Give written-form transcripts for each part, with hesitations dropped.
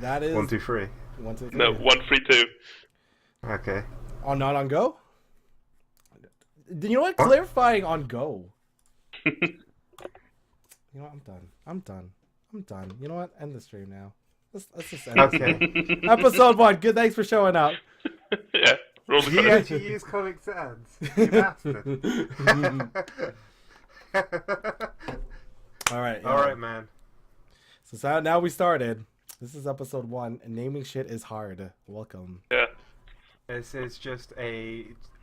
That is 1, 2, 3. 1, 2, 3. No, 1, 3, 2. Okay. Oh, not on go? You know what? What? Clarifying on go. You know what? I'm done. You know what? End the stream now. Let's just end this. Okay. Episode 1. Good. Thanks for showing up. Yeah, roll the You credits. actually use Comic Sans. You bastard. All right. All right, man. So now we started. This is episode 1, and naming shit is hard. Welcome. Yeah. This is just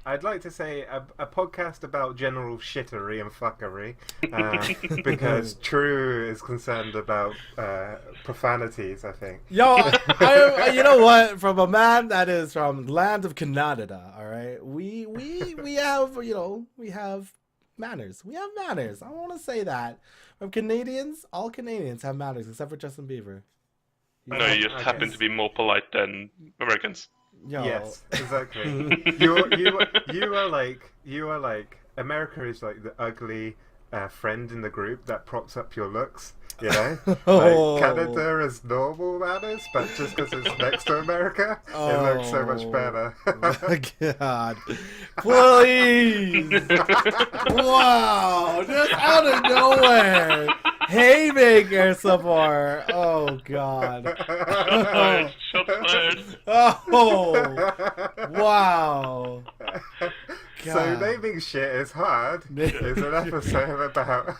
I'd like to say a podcast about general shittery and fuckery, because True is concerned about profanities, I think. Yo, you know what? From a man that is from the land of Canada, all right. We have we have manners. We have manners. I want to say that. From Canadians, all Canadians have manners except for Justin Bieber. No, you just happen to be more polite than Americans. Yo. Yes, exactly. you are like America is like the ugly friend in the group that props up your looks. You know, like Canada is normal manners, but just because it's next to America, it looks so much better. God, please! Wow, just out of nowhere, haymaker some more. Oh God! Shots fired. Oh, wow! So God. naming shit is hard is an episode about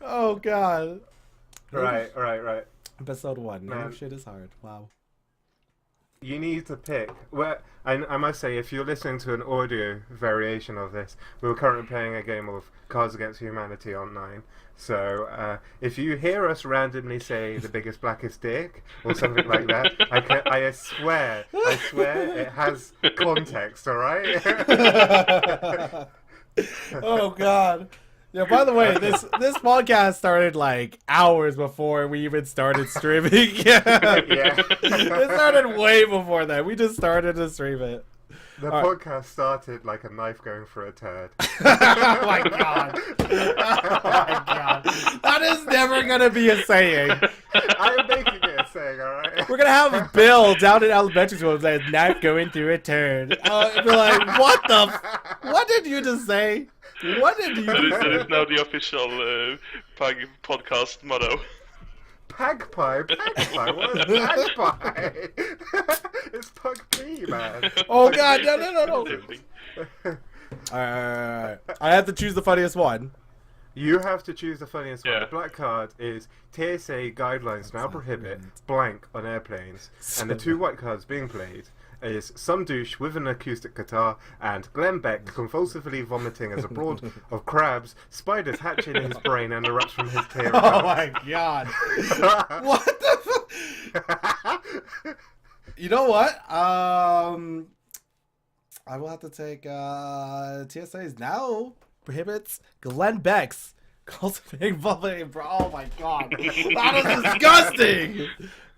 Oh God! right. Episode 1. Man. Naming shit is hard. Wow. You need to pick. Well, I must say, if you're listening to an audio variation of this, we're currently playing a game of Cards Against Humanity online. So if you hear us randomly say the biggest, blackest dick or something like that, I swear it has context. All right. Oh God. Yeah, by the way, this podcast started like hours before we even started streaming. Yeah. It started way before that. We just started to stream it. The All right. podcast started like a knife going through a turd. Oh my God. Oh my God. That is never gonna be a saying. I'm making it a saying, alright? We're gonna have Bill down in elementary school say knife going through a turd. Be like, what did you just say? What did you That just is say? now the official Pug podcast motto. PugPea? What is PugPea? It's PugPea, man. Oh God, no. Alright. I have to choose the funniest one. You have to choose the funniest one. Yeah. The black card is TSA guidelines now prohibit blank on airplanes. And the two white cards being played is some douche with an acoustic guitar and Glenn Beck convulsively vomiting as a brood of crabs, spiders hatch in his brain and erupts from his tail. Oh my God. What the fuck? You know what? I will have to take TSA's now prohibits Glenn Beck's cultivating vomiting, bro. Oh my God. That is disgusting.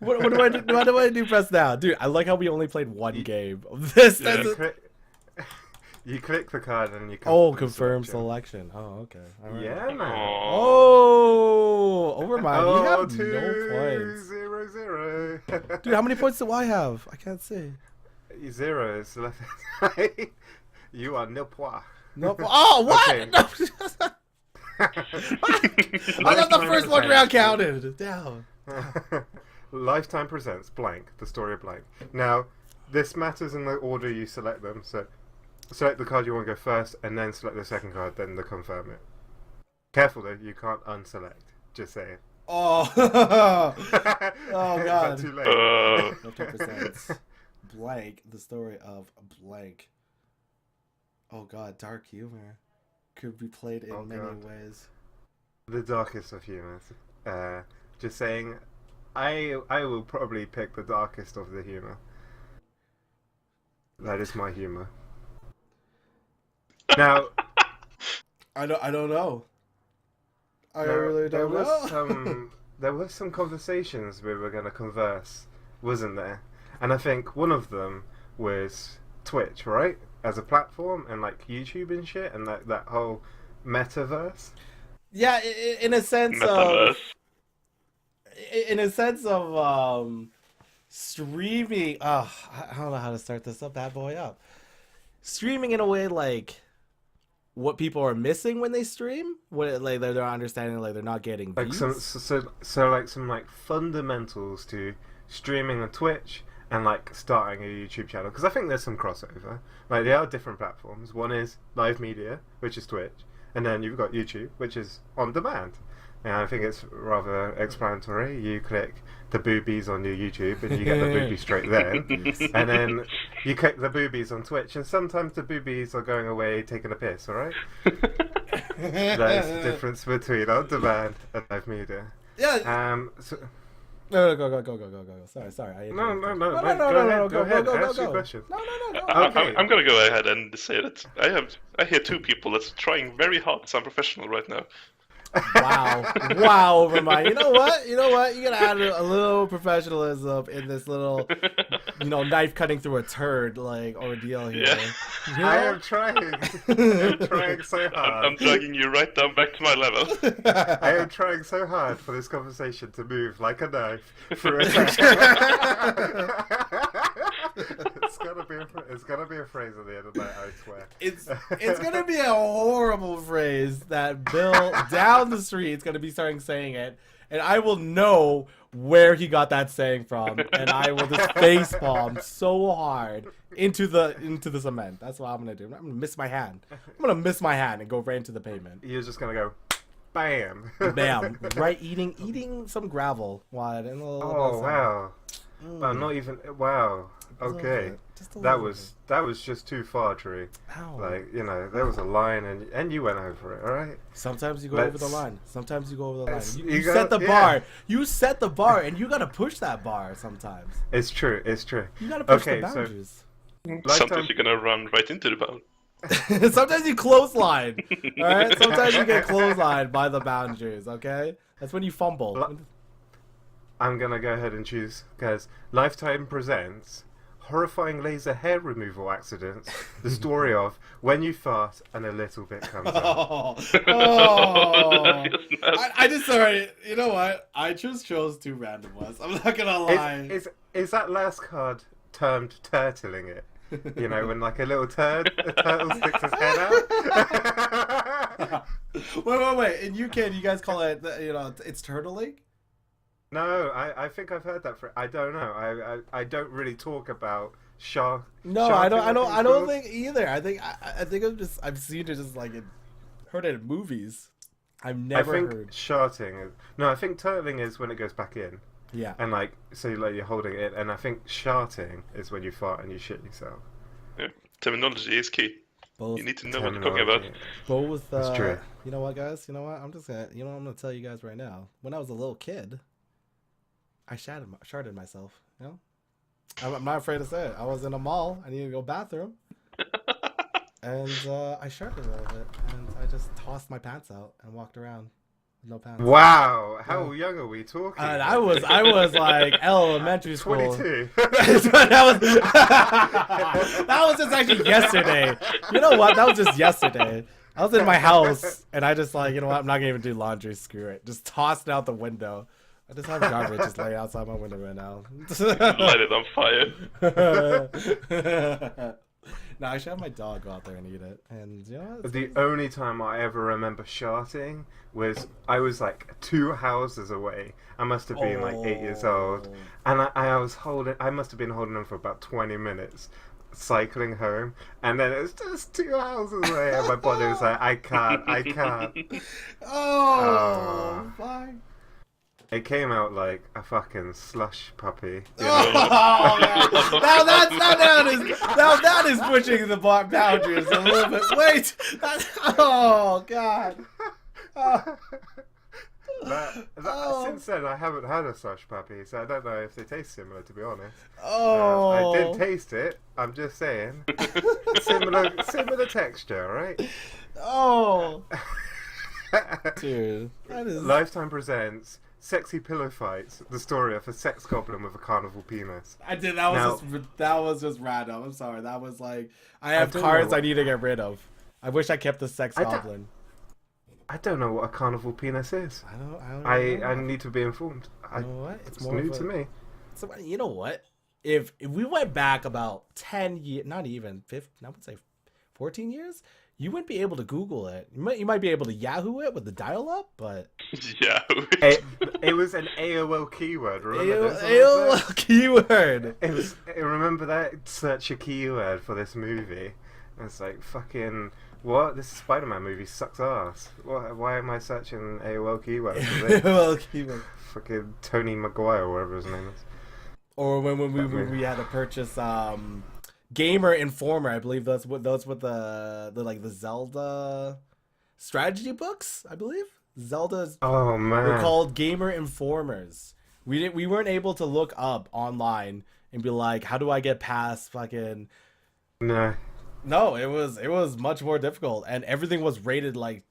What do I do press now? Dude, I like how we only played one game of this. Yeah. You click the card and you Confirm selection. Oh, okay. All right. Yeah, man. Oh, over mine. You have 2, no points. 0, 0. Dude, how many points do I have? I can't see. 0 is left. You are nil point. Nope. Oh, what? Okay. No. I thought the first one round counted. Damn. Lifetime presents blank, the story of blank. Now, this matters in the order you select them. So, select the card you want to go first, and then select the second card, then the confirm it. Careful though, you can't unselect. Just say it. Oh. Oh God. Is that too late? Lifetime presents blank, the story of blank. Oh God, dark humor could be played in many ways. The darkest of humors. Just saying, I will probably pick the darkest of the humor. That is my humor. Now, I don't know. I now, really don't know. There was some conversations we were going to converse, wasn't there? And I think one of them was Twitch, right? As a platform, and like YouTube and shit, and that whole metaverse. Yeah, in a sense of, Metaverse. in a sense of streaming. I don't know how to start this up, bad boy up. Streaming in a way like what people are missing when they stream. What like they're not understanding, like they're not getting Like some views. so like some like fundamentals to streaming on Twitch and like starting a YouTube channel, because I think there's some crossover. Like there are different platforms. One is live media, which is Twitch, and then you've got YouTube, which is on demand. And I think it's rather explanatory. You click the boobies on your YouTube and you get the boobies straight there. And then you click the boobies on Twitch, and sometimes the boobies are going away taking a piss, alright? That is the difference between on demand and live media. Yeah. So, No, go. Sorry. no, No, go ahead, ask your question. No. Okay. I'm gonna go ahead and say that I hear two people that's trying very hard to sound professional right now. Wow, Overmind. You know what? You gotta add a little professionalism in this little, knife cutting through a turd like ordeal here. Yeah. You know? I am trying. I'm trying so hard. I'm dragging you right down back to my level. I am trying so hard for this conversation to move like a knife through a It's gonna be a phrase at the end of the night, I swear. It's gonna be a horrible phrase that Bill down the street is gonna be starting saying it, and I will know where he got that saying from, and I will just facepalm so hard into the cement. That's what I'm gonna do. I'm gonna miss my hand. I'm gonna miss my hand and go right into the pavement. You're just gonna go, bam, Bam! Right, eating some gravel. Why? Oh wow! Wow, not even wow. Okay, that was just too far, Tree. Ow. Like there was a line, and you went over it. All right. Sometimes you go over the line. Sometimes you go over the line. You go- set the yeah. bar. You set the bar, and you gotta push that bar. Sometimes It's true. you gotta push Okay, the so- boundaries. Sometimes you're gonna run right into the bound. Sometimes you clothesline. All right. Sometimes you get clotheslined by the boundaries. Okay. That's when you fumble. I'm gonna go ahead and choose, because Lifetime presents Horrifying Laser Hair Removal Accidents, the story of when you fart and a little bit comes out. Oh. I just sorry. You know what? I just chose two random ones. I'm not gonna lie. Is that last card termed turtling it? When like a turtle sticks his head out? Wait. In UK, do you guys call it? It's turtling. No, I think I've heard that. I don't know. I don't really talk about shark. No, I don't think either. I think I've seen it just like heard it in movies. I've never heard. Sharting. No, I think turtling is when it goes back in. Yeah. And you're holding it, and I think sharting is when you fart and you shit yourself. Yeah. Terminology is key. Both. You need to know what you're talking about. Both. That's true. You know what, guys? You know what? I'm gonna tell you guys right now. When I was a little kid, I sharted myself. I'm not afraid to say it. I was in a mall. I needed to go bathroom, and I sharted a little bit, and I just tossed my pants out and walked around with no pants. Wow, how young are we talking? And I was like elementary school. 22. that was just actually yesterday. You know what? That was just yesterday. I was in my house, and I just I'm not gonna even do laundry. Screw it. Just tossed it out the window. I just have garbage just laying outside my window right now. Light it on fire. No, I should have my dog go out there and eat it. And The only time I ever remember sharting was I was like 2 houses away. I must have been like 8 years old, and I must have been holding on for about 20 minutes, cycling home, and then it was just 2 houses away, and my body was like, I can't. Oh, fine. It came out like a fucking slush puppy. Oh, man. Now that is pushing the boundaries a little bit. Wait. Oh God. Since then, I haven't had a slush puppy, so I don't know if they taste similar. To be honest. Oh. I did taste it. I'm just saying. similar texture, right? Oh. Dude, that is. Lifetime presents Sexy Pillow Fights, the story of a sex goblin with a carnival penis. I did. That was just random. I'm sorry. That was like I have cards I need to get rid of. I wish I kept the sex goblin. I don't know what a carnival penis is. I don't I know. need to be informed. You know what? It's new to me. So, you know what? If we went back about 10 years, not even 15, I would say 14 years, you wouldn't be able to Google it. You might be able to Yahoo it with the dial-up, but Yeah. It was an AOL keyword. Remember this? AOL keyword. It was. Remember that? Search a keyword for this movie. And it's like fucking what? This Spider-Man movie sucks ass. Why am I searching AOL keyword for this? AOL keyword. Fucking Tony Maguire, or whatever his name is. Or when we had to purchase Gamer Informer, I believe those with the like the Zelda strategy books, I believe. Zelda's Oh man. were called Gamer Informers. We weren't able to look up online and be like, how do I get past fucking No. No, it was much more difficult, and everything was rated like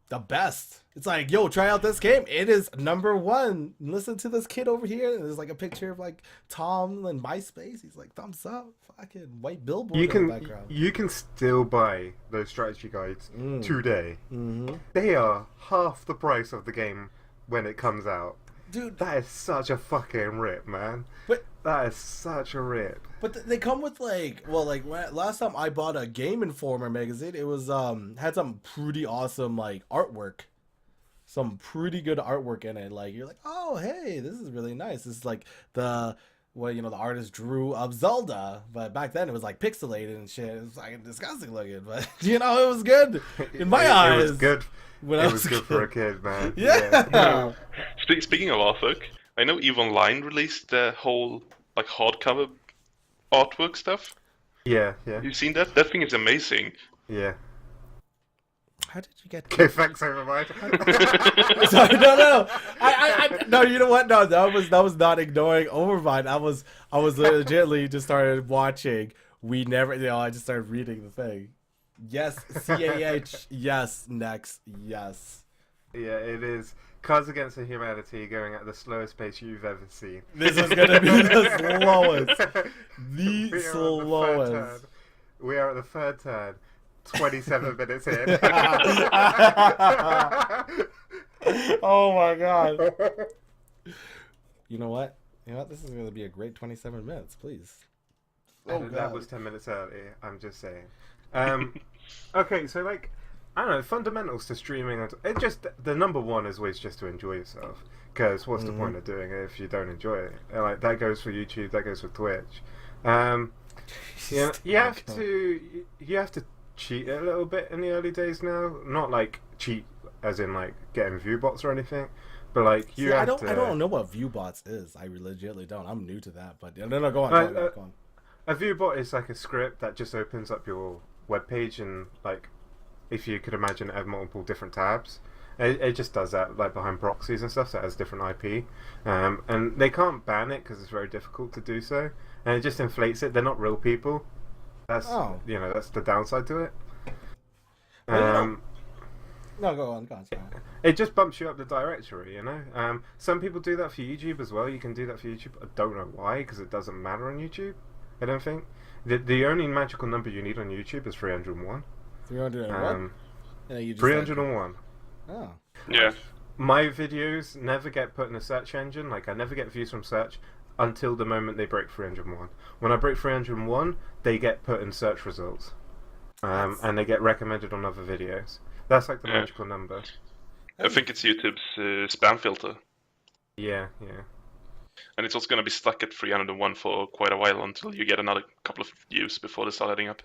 the best. It's like, yo, try out this game. It is #1. Listen to this kid over here. And there's like a picture of like Tom and MySpace. He's like, thumbs up. Fucking white billboard in the background. You can still buy those strategy guides today. Mm-hmm. They are half the price of the game when it comes out. Dude, That is such a fucking rip, man. But That is such a rip. but they come with like, well, like last time I bought a Game Informer magazine, it was had some pretty awesome like artwork. Some pretty good artwork in it. Like you're like, oh hey, this is really nice. This is like the artist drew of Zelda, but back then it was like pixelated and shit. It was like disgusting looking, but it was good in my eyes. It was good. When It I was good for a kid, man. Yeah. Speaking of artwork, I know EVE Online released the whole like hardcover artwork stuff. Yeah. You've seen that? That thing is amazing. Yeah. How did you get? Okay, thanks, everybody. Sorry, no. No. You know what? No, that was not ignoring Overmind. I was legitimately just started watching. We never. I just started reading the thing. Yes, CAH. Yes, next. Yes. Yeah, it is. Cards Against Humanity going at the slowest pace you've ever seen. This is gonna be the slowest. The We are slowest. We are at the third turn. 27 minutes in. Oh my god. You know what? This is gonna be a great 27 minutes. Please. Oh god. That was 10 minutes early. I'm just saying. Okay, so like, I don't know, fundamentals to streaming. It just the #1 is always just to enjoy yourself. Because what's the point of doing it if you don't enjoy it? And, like that goes for YouTube. That goes for Twitch. You have to cheat a little bit in the early days now. Not like cheat as in like getting view bots or anything, but like I don't know what viewbots is. I legitimately don't. I'm new to that. But no, go on. Go on. A view bot is like a script that just opens up your web page, and like if you could imagine it have multiple different tabs. It just does that like behind proxies and stuff, so it has different IP, and they can't ban it because it's very difficult to do so, and it just inflates it. They're not real people. That's that's the downside to it. No, go on. Sorry. It just bumps you up the directory, Some people do that for YouTube as well. You can do that for YouTube. I don't know why, because it doesn't matter on YouTube. I don't think the only magical number you need on YouTube is 301. 301. 301. Oh. Yeah. My videos never get put in a search engine. Like I never get views from search until the moment they break 301. When I break 301, they get put in search results, and they get recommended on other videos. That's like the magical number. I think it's YouTube's spam filter. Yeah. And it's also going to be stuck at 301 for quite a while until you get another couple of views before they start adding up.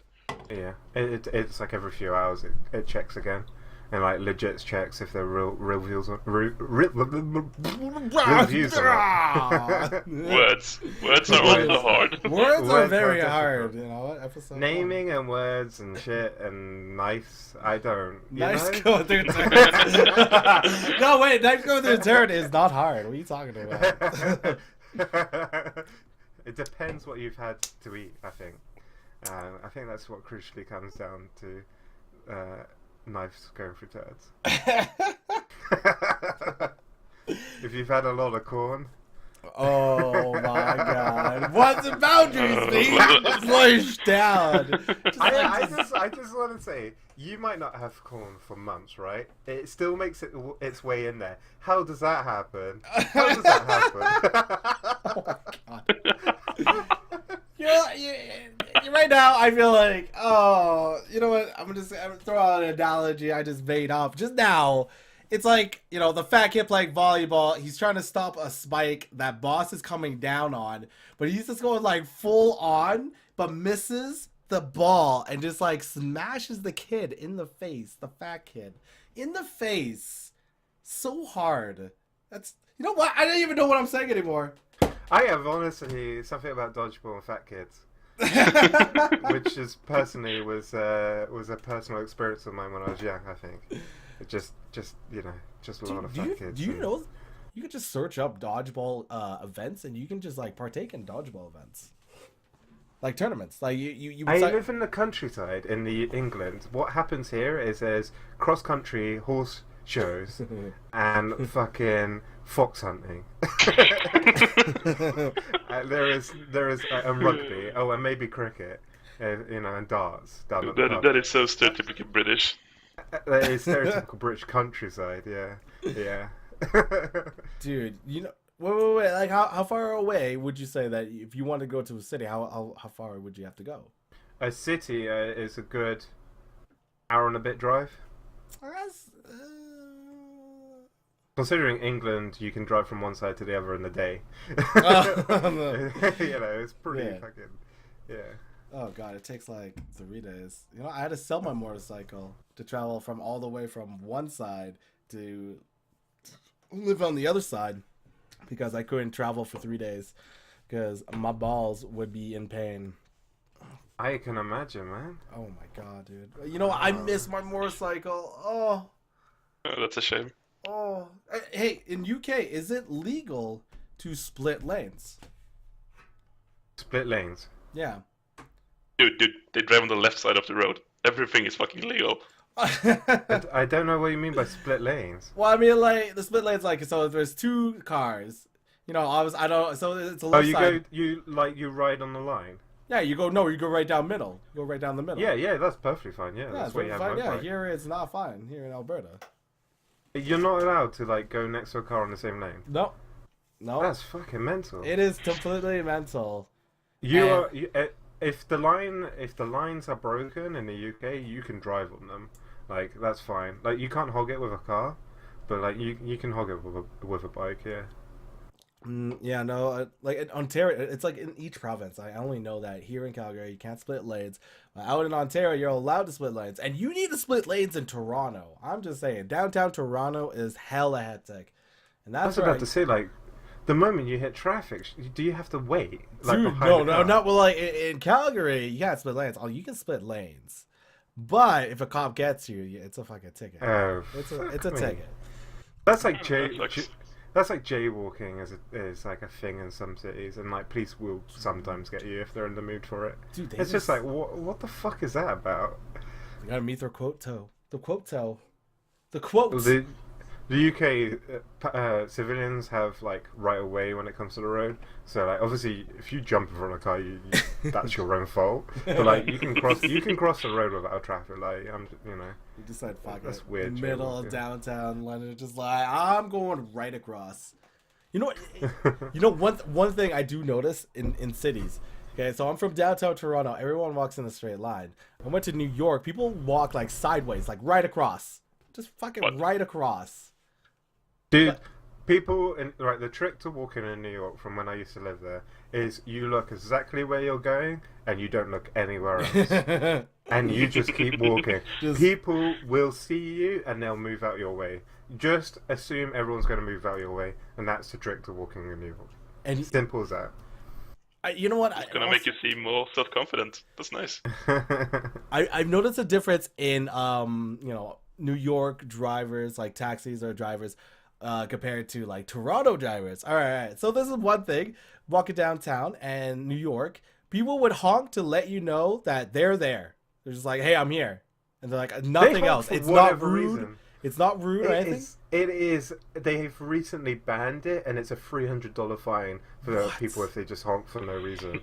Yeah, it's like every few hours it checks again, and like legit checks if they're real views on real views on it. Words are also hard. Words are very hard. You know what? Episode naming and words and shit and nice. I don't. Nice going through turn. No wait, nice going through turn is not hard. What are you talking about? It depends what you've had to eat. I think that's what crucially comes down to knives going through turds. If you've had a lot of corn, Oh my god. What's the boundaries, Steve? Just lays down. I just want to say, you might not have corn for months, right? It still makes its way in there. How does that happen? How does that happen? Oh my god. Right now, I feel like, oh, you know what? I'm gonna throw out an analogy I just made up just now. It's like, the fat kid playing volleyball. He's trying to stop a spike that boss is coming down on, but he's just going like full on, but misses the ball and just like smashes the kid in the face, the fat kid in the face, so hard. You know what? I don't even know what I'm saying anymore. I have honestly something about dodgeball and fat kids, which is personally was a personal experience of mine when I was young. I think it just a lot of fat kids. Do you know? You could just search up dodgeball events, and you can just like partake in dodgeball events, like tournaments. Like you. I live in the countryside in England. What happens here is there's cross country horse shows and fucking fox hunting. There is rugby. Oh, and maybe cricket. And darts. That is so stereotypically British. That is stereotypical British countryside. Yeah. Dude, wait. Like, how far away would you say that if you want to go to a city? How far would you have to go? A city is a good hour and a bit drive. Considering England, you can drive from one side to the other in a day. It's pretty fucking Oh god, it takes like 3 days. I had to sell my motorcycle to travel from all the way from one side to live on the other side because I couldn't travel for 3 days because my balls would be in pain. I can imagine, man. Oh my god, dude. I miss my motorcycle. Oh, that's a shame. Oh, hey, in UK, is it legal to split lanes? Split lanes? Yeah. Dude, they drive on the left side of the road. Everything is fucking legal. I don't know what you mean by split lanes. Well, I mean, like, the split lanes, like, so there's 2 cars. So it's a left side. You ride on the line? Yeah, you go right down middle. You go right down the middle. Yeah, that's perfectly fine. Yeah, that's where you have fine. Yeah, bike. here it's not fine, here in Alberta. You're not allowed to, like, go next to a car on the same lane? No. That's fucking mental. It is completely mental. If the lines are broken in the UK, you can drive on them. Like, that's fine. Like, you can't hog it with a car, but like you can hog it with a bike. Yeah. Yeah, no, like in Ontario, it's like in each province. I only know that here in Calgary, you can't split lanes. Out in Ontario, you're allowed to split lanes, and you need to split lanes in Toronto. I'm just saying, downtown Toronto is hella hectic, and that's I was about to say, like, the moment you hit traffic, do you have to wait? Like, dude, no, not well. Like in Calgary, you can't split lanes. Oh, you can split lanes, but if a cop gets you, it's a fucking ticket. Oh, it's a ticket. That's like That's like jaywalking is like a thing in some cities, and like police will sometimes get you if they're in the mood for it. Dude, it's just like what the fuck is that about? You gotta meet their quote toe. The quote toe. The quote. The UK civilians have like right of way when it comes to the road. So like obviously if you jump in front of a car, that's your own fault. But like you can cross the road without traffic. Like you decide fuck that's it. weird. Middle of downtown London, just like I'm going right across. You know what? One thing I do notice in cities. Okay, so I'm from downtown Toronto. Everyone walks in a straight line. I went to New York. People walk like sideways, like right across. Just fucking right across. Dude, the trick to walking in New York from when I used to live there is you look exactly where you're going and you don't look anywhere else. And you just keep walking. People will see you and they'll move out your way. Just assume everyone's going to move out your way, and that's the trick to walking in New York. And simple as that. You know what? It's going to make you seem more self-confident. That's nice. I've noticed a difference in New York drivers, like taxis or drivers, compared to like Toronto drivers. All right. So this is one thing. Walking downtown and New York, people would honk to let you know that they're there. They're just like, "Hey, I'm here," and they're like nothing else. It's not rude. It's not rude or anything. It is. They've recently banned it, and it's a $300 fine for people if they just honk for no reason.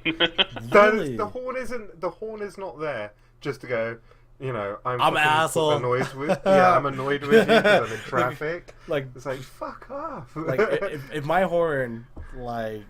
Really? The horn is not there just to go. You know, I'm an asshole. Annoyed with. Yeah, I'm annoyed with you because I'm in traffic. Like it's like fuck off. Like if my horn like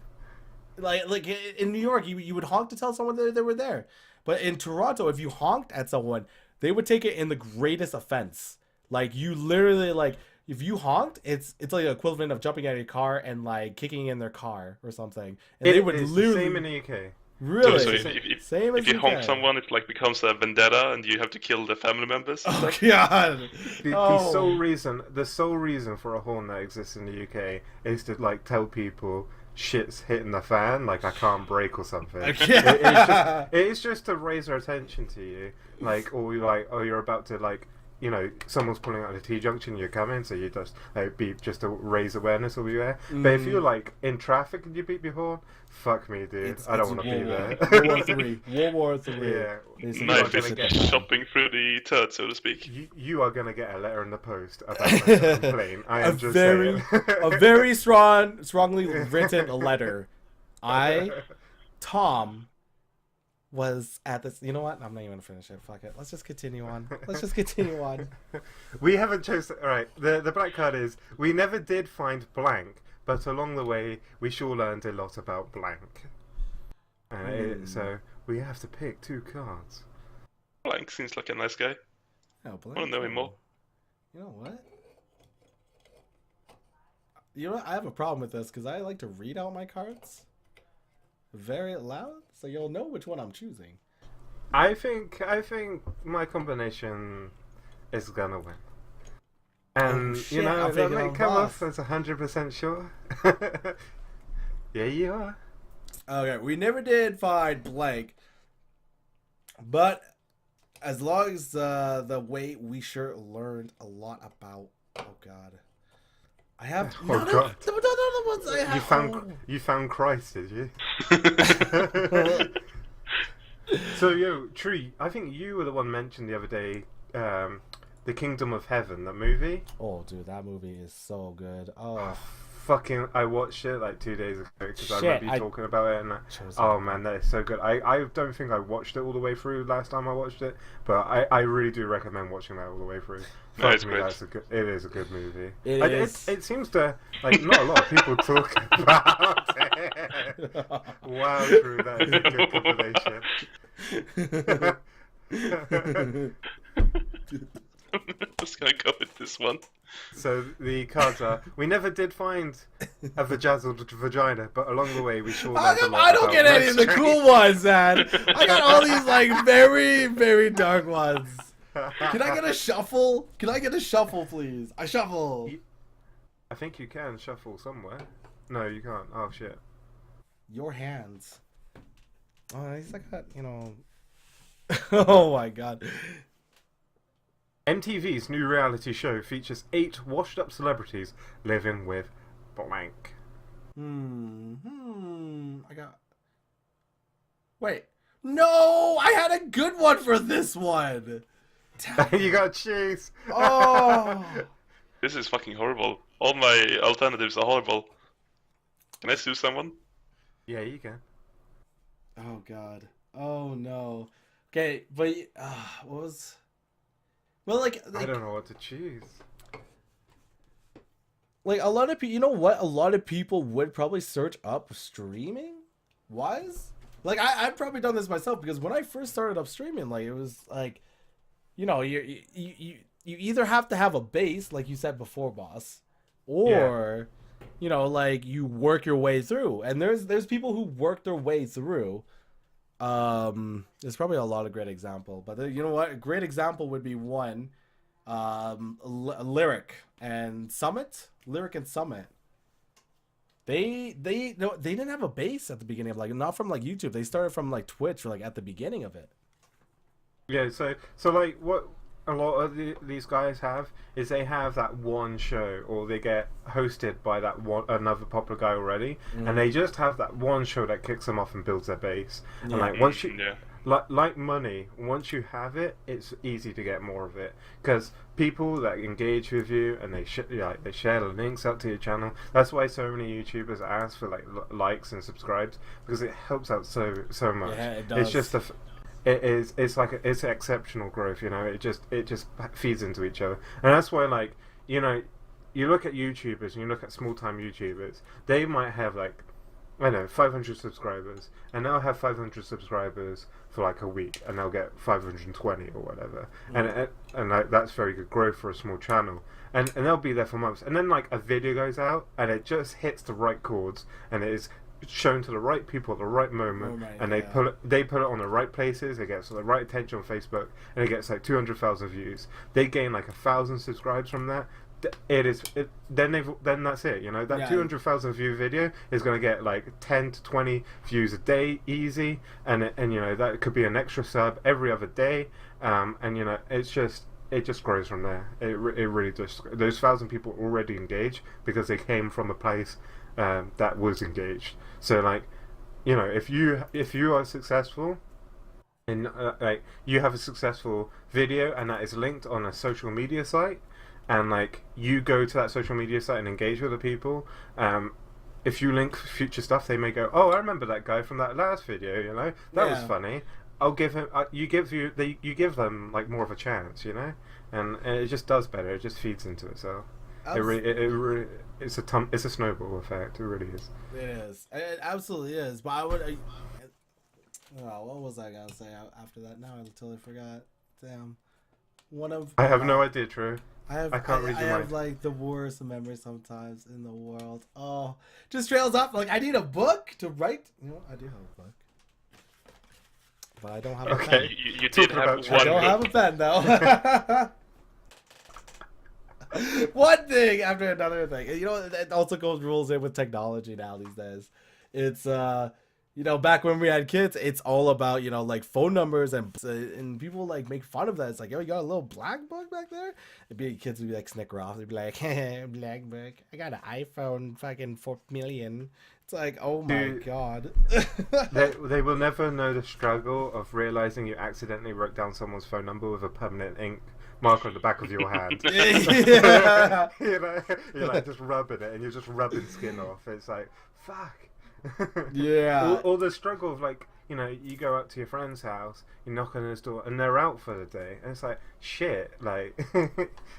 in New York, you would honk to tell someone that they were there, but in Toronto, if you honked at someone, they would take it in the greatest offense. Like you literally like if you honked, it's like the equivalent of jumping out of your car and like kicking in their car or something. And they would literally the same in the UK. Really? So if you honk someone, it like becomes a vendetta, and you have to kill the family members. Oh god! The sole reason for a horn that exists in the UK is to like tell people shit's hitting the fan, like I can't brake or something. It's just to raise their attention to you, like or you're about to like. You know, someone's pulling out of the T-junction, you're coming, so you just beep just to raise awareness of you there. But if you're like in traffic and you beep your horn, fuck me, dude. I don't want to be there. World War III. Yeah. Knife is shopping through the turd, so to speak. You are going to get a letter in the post about my complaint. I am saying. A very strongly written letter. Tom, was at this. You know what? I'm not even gonna finish it. Fuck it. Let's just continue on. We haven't chosen. All right. The black card is we never did find blank, but along the way we sure learned a lot about blank. So we have to pick 2 cards. Blank seems like a nice guy. Oh, I want to know him more. You know what? I have a problem with this because I like to read out my cards very loud, so you'll know which one I'm choosing. I think my combination is gonna win. And that may come off as 100% sure. Yeah, you are. Okay, we never did find blank, but as long as the wait, we sure learned a lot about. Oh God. I have none of the ones I have. You found Christ, did you? So, Tree, I think you were the one mentioned the other day, The Kingdom of Heaven, that movie. Oh, dude, that movie is so good. Oh, I watched it like 2 days ago because I remember you talking about it, and oh man, that is so good. I don't think I watched it all the way through last time I watched it, but I really do recommend watching that all the way through. No, it's great. It is a good movie. It seems to like not a lot of people talk about it. Wow, Drew, that is a good combination. Just gonna go with this one. So the cards are: we never did find a vajazzled vagina, but along the way we sure learned a lot. I don't get any of the cool ones, man. I got all these like very, very dark ones. Can I get a shuffle? Please? I shuffle. I think you can shuffle somewhere. No, you can't. Oh shit. Your hands. Oh, at least I got, Oh my God. MTV's new reality show features 8 washed-up celebrities living with blank. I got... Wait. No! I had a good one for this one! You got cheese! Oh! This is fucking horrible. All my alternatives are horrible. Can I sue someone? Yeah, you can. Oh, God. Oh, no. Okay, but... what was... Well, like, I don't know what to choose. Like, a lot of people, you know what? A lot of people would probably search up streaming wise. Like, I've probably done this myself because when I first started up streaming, like, it was like, you either have to have a base, like you said before, boss, or, like you work your way through. And there's people who work their way through. There's probably a lot of great example, but you know what? A great example would be one, Lyric and Summit. They didn't have a base at the beginning of not from YouTube. They started from Twitch or at the beginning of it. Yeah. So like what a lot of these guys have is they have that one show, or they get hosted by another popular guy already, and they just have that one show that kicks them off and builds their base. And once like money, once you have it, it's easy to get more of it, because people that engage with you and they they share the links out to your channel. That's why so many YouTubers ask for like likes and subscribes, because it helps out so much. Yeah, it does. It's just it's exceptional growth, you know. It just feeds into each other, and that's why, like, you know, you look at YouTubers and you look at small time YouTubers, they might have like, I don't know, 500 subscribers, and they'll have 500 subscribers for like a week, and they'll get 520 or whatever, and like, that's very good growth for a small channel, and they'll be there for months, and then like a video goes out, and it just hits the right chords, and it is shown to the right people at the right moment, and they put it on the right places. It gets the right attention on Facebook, and it gets like 200,000 views. They gain like 1,000 subscribes from that. Then that's it, you know. That 200,000 view video is going to get like 10 to 20 views a day easy, and you know, that could be an extra sub every other day, and you know, it just grows from there. It really just, those 1,000 people already engage because they came from a place that was engaged. So like, you know, if you are successful in like, you have a successful video and that is linked on a social media site, and like, you go to that social media site and engage with the people, if you link future stuff, they may go, oh, I remember that guy from that last video, you know, that was funny. I'll give him. You give them like more of a chance, you know, and it just does better. It just feeds into itself. It's a snowball effect. It really is. It is. It absolutely is. But I would. What was I gonna say after that? Now I totally forgot. Damn. I have no idea, Drew. I can't read your mind. I have like the worst memory sometimes in the world. Oh, just trails off. Like, I need a book to write. You know, I do have a book, but I don't have a pen. You did have one. I don't have a pen though. One thing after another thing. You know, it also rolls in with technology now these days. It's you know, back when we had kids, it's all about, you know, like phone numbers, and people like make fun of that. It's like, yo, you got a little black book back there? Kids would be like snicker off. They'd be like, black book. I got an iPhone fucking 4 million. It's like, oh my god. they will never know the struggle of realizing you accidentally wrote down someone's phone number with a permanent ink marker on the back of your hand. Yeah. You know, you're like just rubbing it, and you're just rubbing skin off. It's like, fuck. Yeah. All the struggle of, like, you know, you go up to your friend's house, you knock on his door, and they're out for the day, and it's like, shit, like, you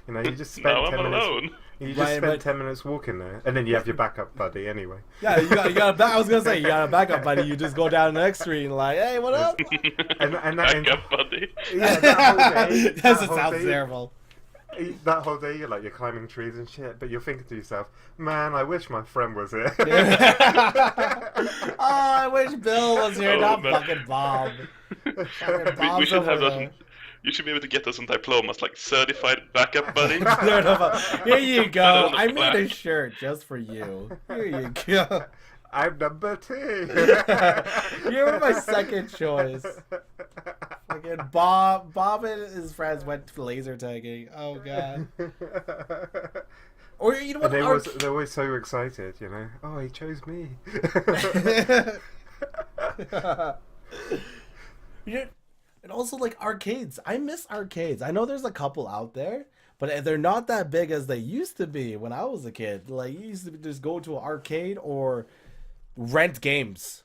know, you just spend 10 minutes. Alone. You just spend 10 minutes walking there, and then you have your backup buddy anyway. Yeah, you got I was gonna say, you got a backup buddy. You just go down the next street and like, hey, what up? and backup buddy. Yeah, that whole day. That sounds terrible. That whole day, you're climbing trees and shit, but you're thinking to yourself, man, I wish my friend was here. Oh, I wish Bill was here, not fucking Bob. We should have that. You should be able to get us some diplomas, like certified backup buddy. Here you go. I made a shirt just for you. Here you go. I'm number 2. You were my second choice. Fucking Bob and his friends went laser tagging. Oh god. Or you know what? They're always so excited, you know. Oh, he chose me. And also, like, arcades. I miss arcades. I know there's a couple out there, but they're not that big as they used to be when I was a kid. Like, you used to just go to an arcade or rent games.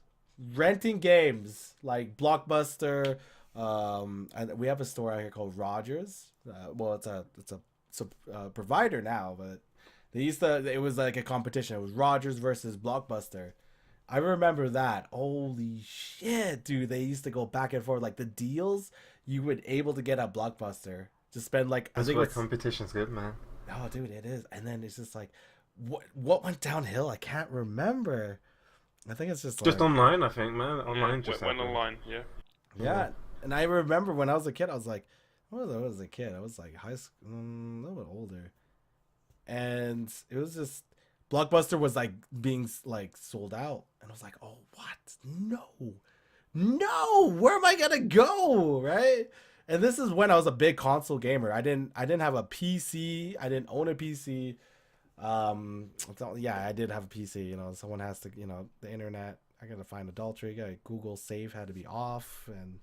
Renting games like Blockbuster. And we have a store out here called Rogers. Well, it's a provider now, but it was like a competition. It was Rogers versus Blockbuster. I remember that. Holy shit, dude. They used to go back and forth. Like, the deals you would able to get at Blockbuster. Just spend like, that's why competition's good, man. Oh, dude, it is. And then it's just like, what went downhill? I can't remember. I think it's just online, I think, man. Online just went online, yeah. Yeah. And I remember when I was a kid, I was like, what was a kid? I was like high school, a little bit older. And it was just, Blockbuster was like being like sold out. And I was like, oh, what? No, where am I going to go? Right. And this is when I was a big console gamer. I didn't have a PC. I didn't own a PC. Yeah, I did have a PC, you know, someone has to, you know, the internet. I gotta find adultery. Gotta Google save had to be off, and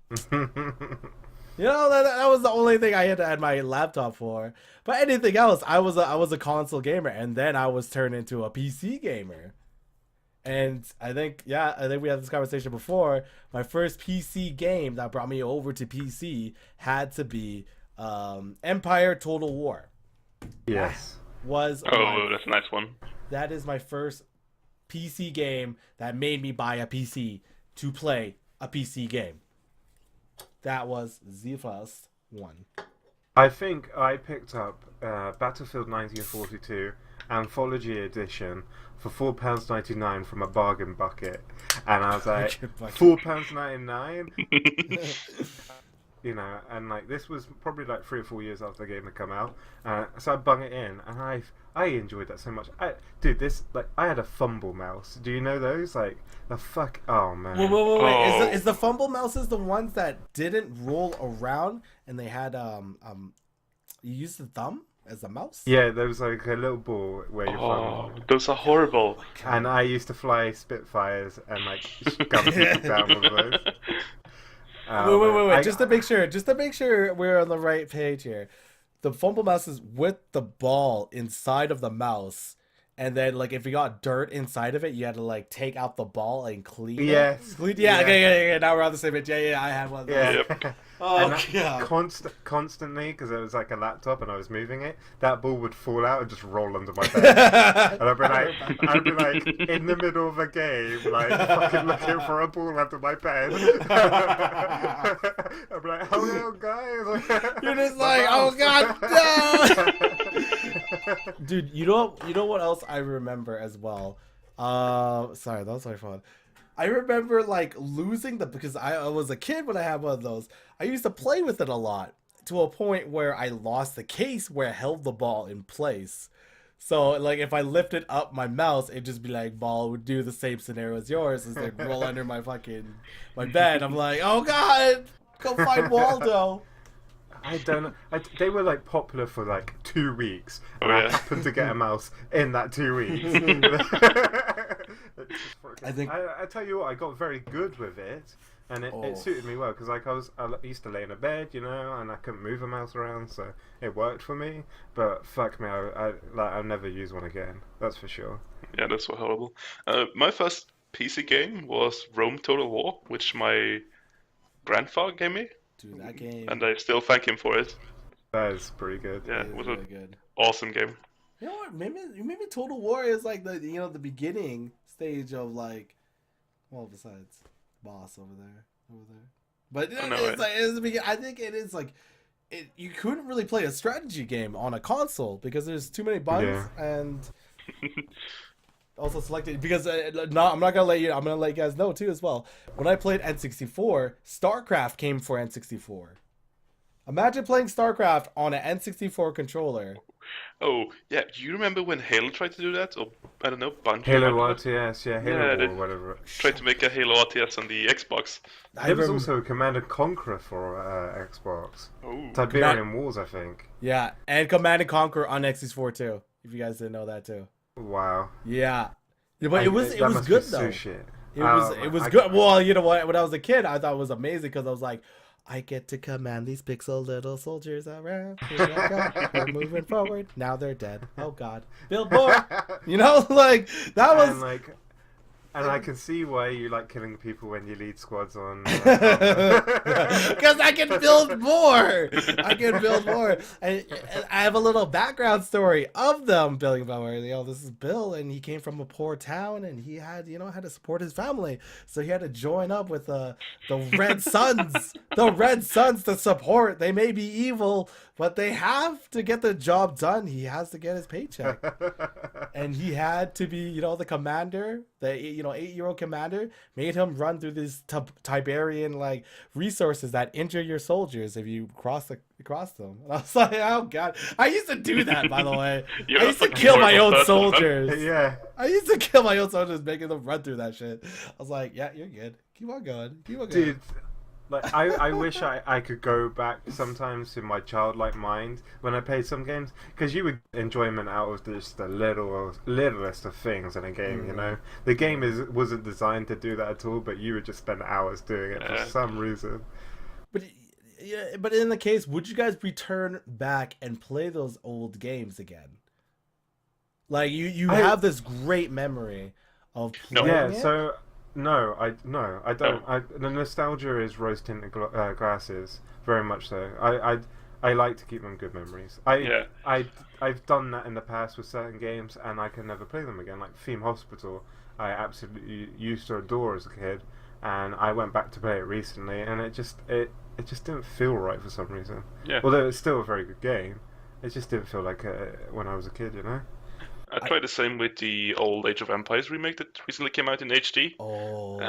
that was the only thing I had to add my laptop for. But anything else, I was a console gamer, and then I was turned into a PC gamer. And I think we had this conversation before. My first PC game that brought me over to PC had to be Empire Total War. Yes. That's a nice one. That is my first PC game that made me buy a PC to play a PC game. That was the first one. I think I picked up Battlefield 1942 Anthology Edition for £4.99 from a bargain bucket, and I was like, £4.99. You know, and like this was probably like 3 or 4 years after the game had come out, so I bung it in, and I enjoyed that so much. I had a fumble mouse. Do you know those? Like the fuck? Oh man! Wait. Oh. Is the fumble mouses the ones that didn't roll around and they had you used the thumb as a mouse? Yeah, there was like a little ball where you fumble. Those are horrible. And I used to fly Spitfires and like gun people down with those. Wait. Just to make sure we're on the right page here. The fumble mouse is with the ball inside of the mouse, and then like if you got dirt inside of it, you had to like take out the ball and clean it. Yeah. Okay. Now we're on the same page. Yeah. I had one of those. Yeah. Yep. Oh god. Constantly, because it was like a laptop and I was moving it, that ball would fall out and just roll under my bed. And I'd be like in the middle of a game, like fucking looking for a ball under my bed. I'd be like, hello guys. You're just like, oh god, no. Dude, you know what else I remember as well? Sorry, that was my phone. I remember like losing because I was a kid when I had one of those. I used to play with it a lot to a point where I lost the case where I held the ball in place. So like if I lifted up my mouse, it'd just be like ball would do the same scenario as yours, as they roll under my bed. I'm like, oh god, go find Waldo. I don't know. They were like popular for like 2 weeks, and I happened to get a mouse in that 2 weeks. I tell you what, I got very good with it, and it suited me well because like I used to lay in a bed, you know, and I couldn't move a mouse around, so it worked for me. But fuck me, I'll never use one again. That's for sure. Yeah, that's so horrible. My first PC game was Rome Total War, which my grandfather gave me. Dude, that game. And I still thank him for it. That is pretty good. Yeah, it was really good. Awesome game. You know what? Maybe Total War is like the beginning stage of like, well, besides boss over there. But it's the beginning. I think it is like, you couldn't really play a strategy game on a console because there's too many buttons and. Also selected because I'm not gonna let you. I'm gonna let you guys know too as well. When I played N64, StarCraft came for N64. Imagine playing StarCraft on an N64 controller. Oh yeah, do you remember when Halo tried to do that? Or I don't know, Bungie. Halo RTS, Halo or whatever. Tried to make a Halo RTS on the Xbox. There was also a Command & Conquer for Xbox. Oh, Tiberian Wars, I think. Yeah, and Command & Conquer on N64 too. If you guys didn't know that too. Wow. Yeah, but it was good though. Shit. It was good. Well, you know what? When I was a kid, I thought it was amazing because I was like, I get to command these pixel little soldiers around. Here I go. We're moving forward. Now they're dead. Oh God, build more. You know, like that was. And I can see why you like killing people when you lead squads on. Because I can build more. I have a little background story of them building more. You know, this is Bill, and he came from a poor town, and he had to support his family, so he had to join up with the Red Suns. The Red Suns to support. They may be evil, but they have to get the job done. He has to get his paycheck, and he had to be, the commander. The 8-year-old commander made him run through these Tiberian resources that injure your soldiers if you cross them. And I was like, oh God, I used to do that, by the way. I used to kill my own soldiers. Yeah, I used to kill my own soldiers, making them run through that shit. I was like, yeah, you're good. Keep on going. Dude. Like I wish I could go back sometimes to my childlike mind when I played some games, because you would get enjoyment out of just the littlest of things in a game. You know, the game wasn't designed to do that at all, but you would just spend hours doing it for some reason. But yeah, but in the case, would you guys return back and play those old games again? Like you have this great memory of playing it? So no, I don't. The nostalgia is rose tinted glasses, very much so. I like to keep them good memories. I've done that in the past with certain games, and I can never play them again. Like Theme Hospital, I absolutely used to adore as a kid, and I went back to play it recently, and it just didn't feel right for some reason. Yeah. Although it's still a very good game, it just didn't feel like when I was a kid, you know. I tried the same with the old Age of Empires remake that recently came out in HD. Oh.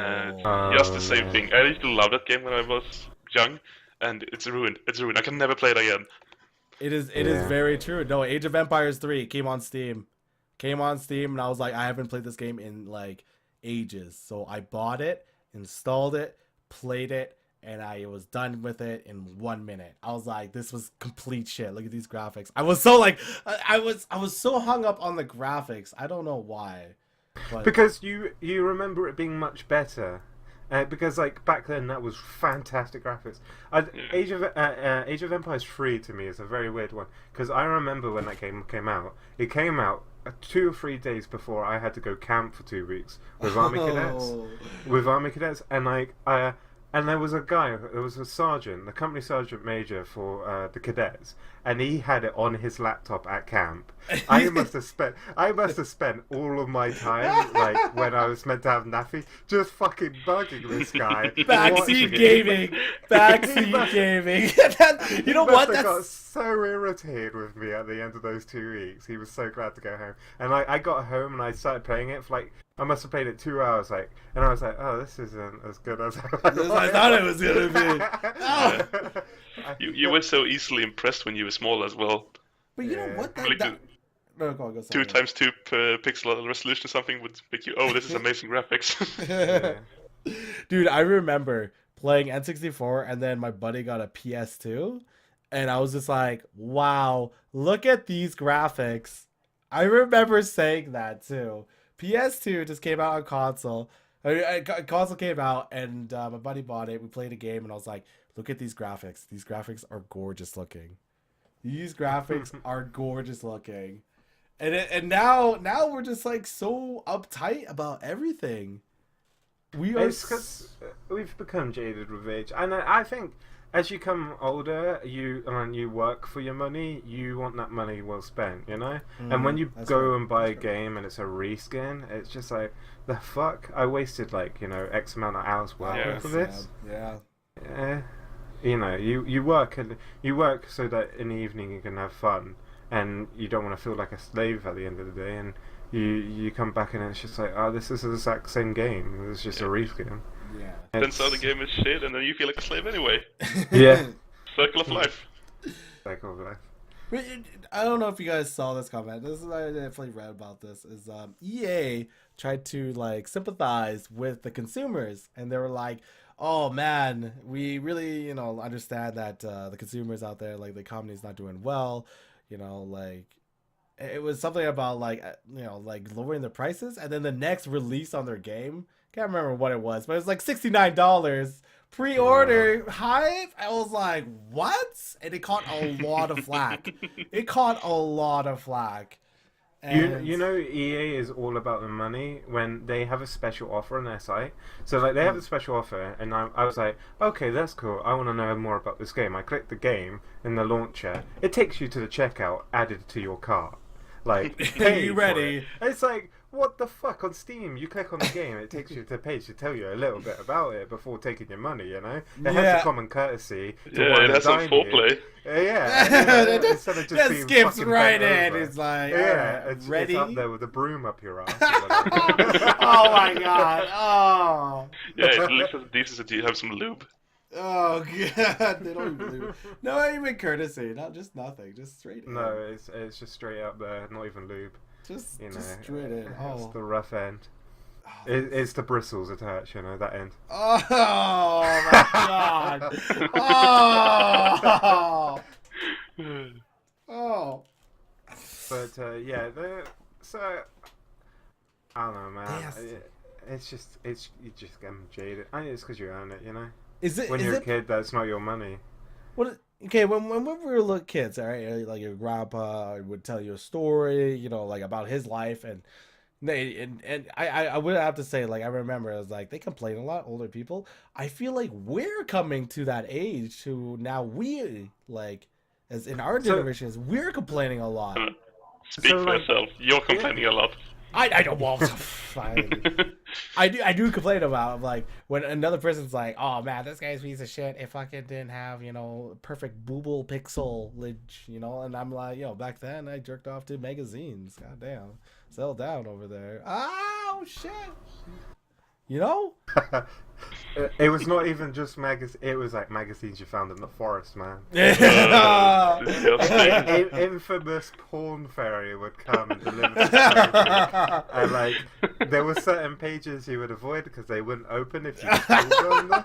Just the same thing. I used to love that game when I was young, and it's ruined. It's ruined. I can never play it again. It is very true. No, Age of Empires 3 came on Steam. And I was like, I haven't played this game in like ages. So I bought it, installed it, played it, and I was done with it in 1 minute. I was like, this was complete shit. Look at these graphics. I was so like, I was so hung up on the graphics. I don't know why. But... Because you remember it being much better. Because like back then that was fantastic graphics. Age of Empires 3 to me is a very weird one, because I remember when that game came out. It came out 2 or 3 days before I had to go camp for 2 weeks with army cadets, and like and there was a sergeant, the company sergeant major for the cadets, and he had it on his laptop at camp. I must have spent all of my time, like when I was meant to have nappy, just fucking bugging this guy. Backseat gaming. You know what? He got so irritated with me at the end of those 2 weeks. He was so glad to go home, and I got home and I started playing it for like, I must have played it 2 hours, like, and I was like, oh, this isn't as good as I thought it was gonna be. Oh. You were so easily impressed when you were small as well. But you know what? Go 2x2 pixel resolution or something would make you, oh, this is amazing graphics. Dude, I remember playing N64, and then my buddy got a PS2, and I was just like, wow, look at these graphics. I remember saying that too. PS2 just came out on console. Console came out, and my buddy bought it. We played a game, and I was like, look at these graphics. These graphics are gorgeous looking. And now we're just like so uptight about everything. It's because we've become jaded with age, and I think as you become older, you work for your money. You want that money well spent, you know. And when you go and buy a game and it's a reskin, it's just like, the fuck, I wasted like, you know, X amount of hours working for this. Yeah. You know, you work so that in the evening you can have fun, and you don't want to feel like a slave at the end of the day. And you come back and it's just like, oh, this is the exact same game. It's just a reskin. Yeah. Then so the game is shit, and then you feel like a slave anyway. Yeah. Circle of life. Cycle of life. I don't know if you guys saw this comment. I definitely read about this. Is EA tried to like sympathize with the consumers, and they were like, "Oh man, we really understand that the consumers out there, like the economy's not doing well. Like it was something about like like lowering the prices, and then the next release on their game, can't remember what it was, but it was like $69 pre-order hype. I was like, what? And it caught a lot of flack. And you know, EA is all about the money when they have a special offer on their site. So like they have a special offer, and I was like, okay, that's cool. I want to know more about this game. I clicked the game in the launcher. It takes you to the checkout, added to your cart. Like, are you ready? It's like, what the fuck? On Steam, you click on the game, it takes you to a page to tell you a little bit about it before taking your money, you know? It has a common courtesy to it has some foreplay. Instead of just being skips fucking right bent in. over. It's like, it's ready? It's up there with a broom up your ass. Oh my god. Oh. Yeah, it looks as decent as you have some lube. Oh god, they don't even lube. No, even courtesy, not just nothing, just straight in. No, it's just straight up there, not even lube. Just straight in. It's the rough end. It's the bristles attached, that end. Oh my god! Oh, oh. But yeah, so I don't know, man. Yes. You just get jaded. I think it's because you earn it, Is it? When Is you're a it? kid, that's not your money. What? Okay, when we were little kids, all right, like your grandpa would tell you a story, like about his life, and I would have to say, like, I remember, I was like, they complain a lot, older people. I feel like we're coming to that age to now we, like, as in our So, generations, we're complaining a lot. Speak for yourself. You're complaining a lot. I don't want I do complain about, like, when another person's like, oh man, this guy's a piece of shit. If fucking didn't have, perfect booble pixelage, and I'm like, back then I jerked off to magazines. God damn. Settle down over there. Oh shit. it was not even just it was like magazines you found in the forest, man. Infamous porn fairy would come and deliver the slavery. And like there were certain pages you would avoid because they wouldn't open if you clicked on them.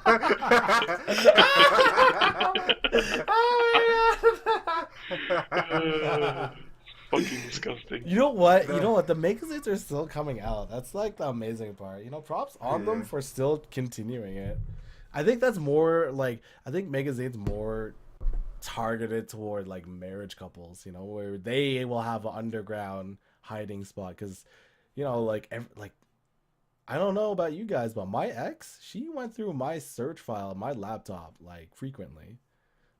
Fucking disgusting. You know what? The magazines are still coming out. That's like the amazing part. Props on them for still continuing it. I think that's more like, I think magazines more targeted toward like marriage couples, where they will have an underground hiding spot. Because, like I don't know about you guys, but my ex, she went through my search file on my laptop like frequently.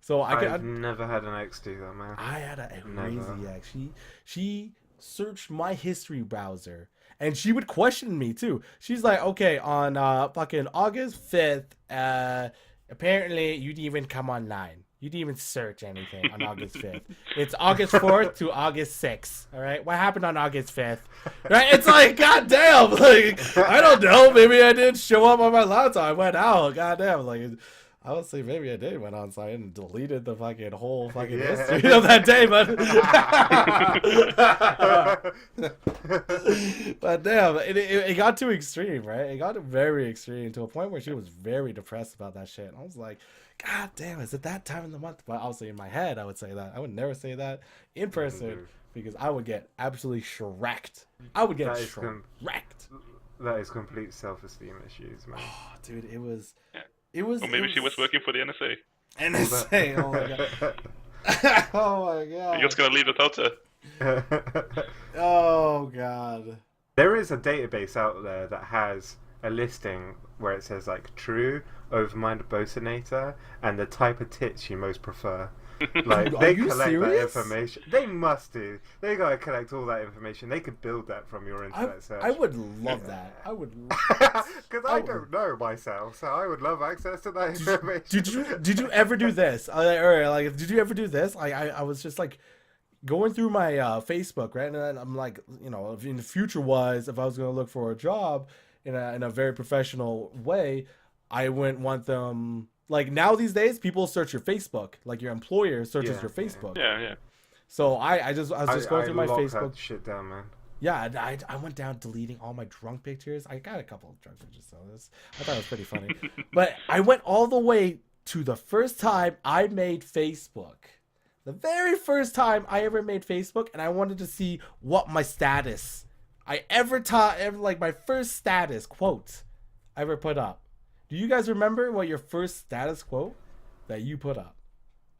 So I've never had an ex do that, man. I had a crazy ex. She searched my history browser, and she would question me too. She's like, okay, on fucking August 5th, apparently you didn't even come online. You didn't even search anything on August 5th. It's August 4th to August 6th. All right, what happened on August 5th? Right? It's like, goddamn, like I don't know. Maybe I didn't show up on my laptop. I went out. Goddamn, like. I would say maybe I did went on site and deleted the fucking whole fucking history of that day, but but damn, it got too extreme, right? It got very extreme to a point where she was very depressed about that shit. And I was like, God damn, is it that time of the month? But obviously in my head, I would say that. I would never say that in person because I would get absolutely shreked. I would get shreked. That is complete self-esteem issues, man. Oh, dude, it was. Or maybe she was working for the NSA. NSA, oh my god. Oh my god. You're just gonna leave it out there. Oh god. There is a database out there that has a listing where it says like true, overmind bosonator, and the type of tits you most prefer. Like they collect serious? that information. They must do. They gotta collect all that information. They could build that from your internet search. I would love that. I would. Because I don't know myself, so I would love access to that information. Did you ever do this? Like, did you ever do this? I was just like going through my Facebook, right, and then I'm like, if in the future wise, if I was gonna look for a job in a very professional way, I wouldn't want them. Like now these days, people search your Facebook. Like your employer searches your Facebook. Yeah. So I was just going through my Facebook. That shit down, man. Yeah, I went down deleting all my drunk pictures. I got a couple of drunk pictures, so I thought it was pretty funny. But I went all the way to the first time I made Facebook. The very first time I ever made Facebook, and I wanted to see what my status like my first status quote I ever put up. Do you guys remember what your first status quote that you put up?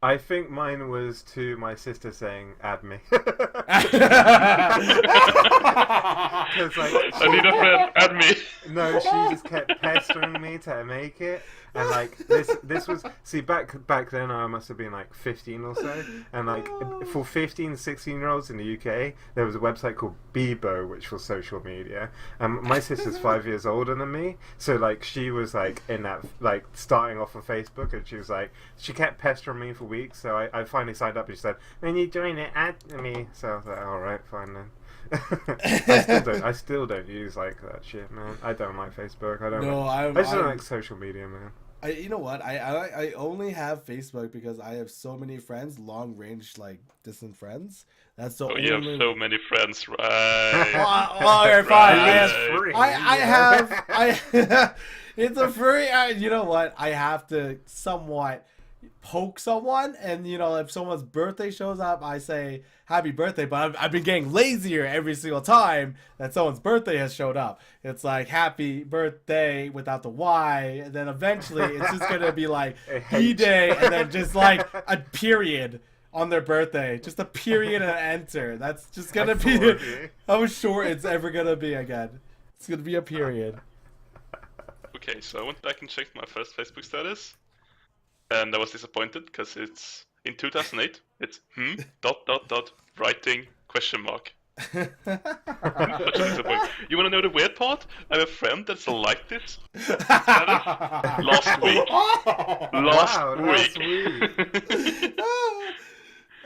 I think mine was to my sister saying, "Add me." I need a friend. Add me. No, she just kept pestering me to make it, and like this was back then I must have been like 15 or so, and like for 15, 16-year-olds in the UK there was a website called Bebo, which was social media, and my sister's 5 years older than me, so like she was like in that like starting off on Facebook, and she kept pestering me for weeks, so I finally signed up and she said, "When you join it, add me." So I was like, alright, fine then. I still don't use like that shit, man. I don't like Facebook. I just don't like social media, man. You know what? I only have Facebook because I have so many friends, long range, like distant friends. That's the Oh, only. you have so many friends, right? Alright, fine. Right. Free, I yeah. have it's a free. You know what? I have to somewhat poke someone, and if someone's birthday shows up, I say happy birthday. But I've been getting lazier every single time that someone's birthday has showed up. It's like happy birthday without the Y, and then eventually it's just gonna be like B day, and then just like a period on their birthday, just a period and an enter. That's just gonna be how short it's ever gonna be again. It's gonna be a period. Okay, so I went back and checked my first Facebook status, and I was disappointed because it's in 2008. It's writing question mark. Such a disappointment. You want to know the weird part? I have a friend that's like this status last week. Last week.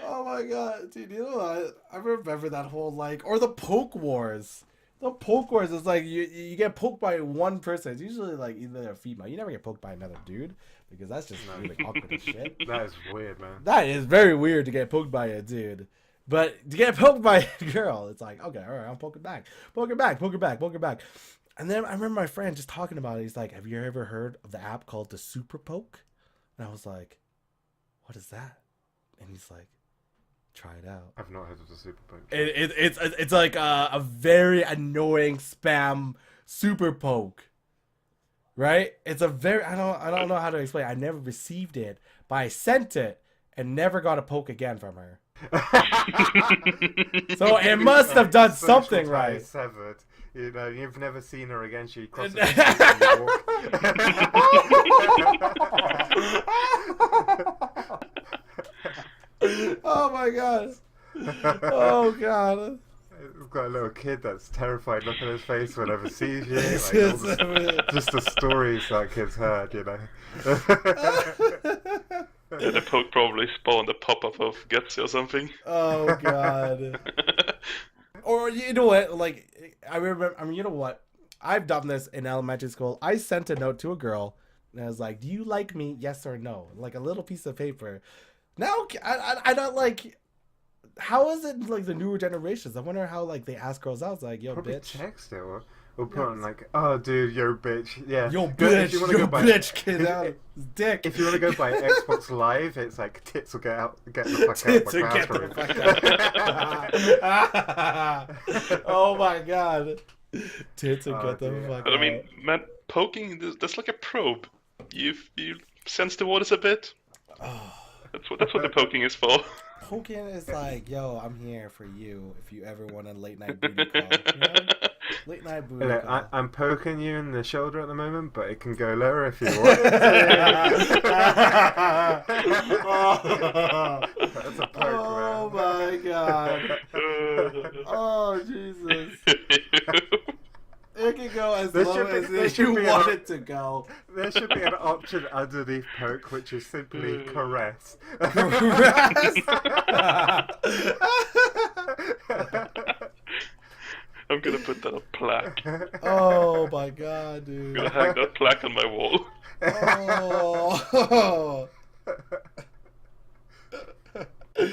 Oh my god, dude! You know what? I remember that whole or the poke wars. The poke wars is like you get poked by one person. It's usually like either a female. You never get poked by another dude because that's just really awkward as shit. That is weird, man. That is very weird to get poked by a dude. But to get poked by a girl, it's like, okay, all right, I'll poke it back. Poke it back, poke it back, poke it back. And then I remember my friend just talking about it. He's like, have you ever heard of the app called the Super Poke? And I was like, what is that? And he's like, try it out. I've not heard of the Super Poke. It's like a very annoying spam Super Poke. Right? It's a very I don't know how to explain. I never received it, but I sent it and never got a poke again from her. So it must have done something right. Severed. You know, you've never seen her again. She crosses the street and walk. Oh my god. Oh god. It's got a little kid that's terrified look on his face whenever he sees you. Like, just the stories that kid's heard, you know. Yeah, the poke probably spawned a pop-up of Gutsy or something. Oh god. Or you know what? Like I mean, you know what? I've done this in elementary school. I sent a note to a girl, and I was like, "Do you like me? Yes or no?" Like a little piece of paper. Now I don't like. How is it like the newer generations? I wonder how like they ask girls out. It's like, yo, probably bitch. text it or put on like, oh, dude, you're a bitch. Yeah. Yo, bitch. Yo, bitch, kid out his dick. If you want to go by Xbox Live, it's like tits will get the fuck Tits out will of get the fuck out. Oh my god. Tits will get the fuck out. But I mean, man, poking, that's like a probe. You sense the waters a bit. Oh. That's what the poking is for. Poking is like, yo, I'm here for you if you ever want a late night booty call. You know? Late night booty Look, call. I'm poking you in the shoulder at the moment, but it can go lower if you want it to. That's a poke, Oh man. my god. Oh Jesus. It can go as low as you want it to go. There should be an option underneath poke, which is simply caress. Caress. I'm gonna put that on plaque. Oh my god, dude. I'm gonna hang that plaque on my wall. Oh.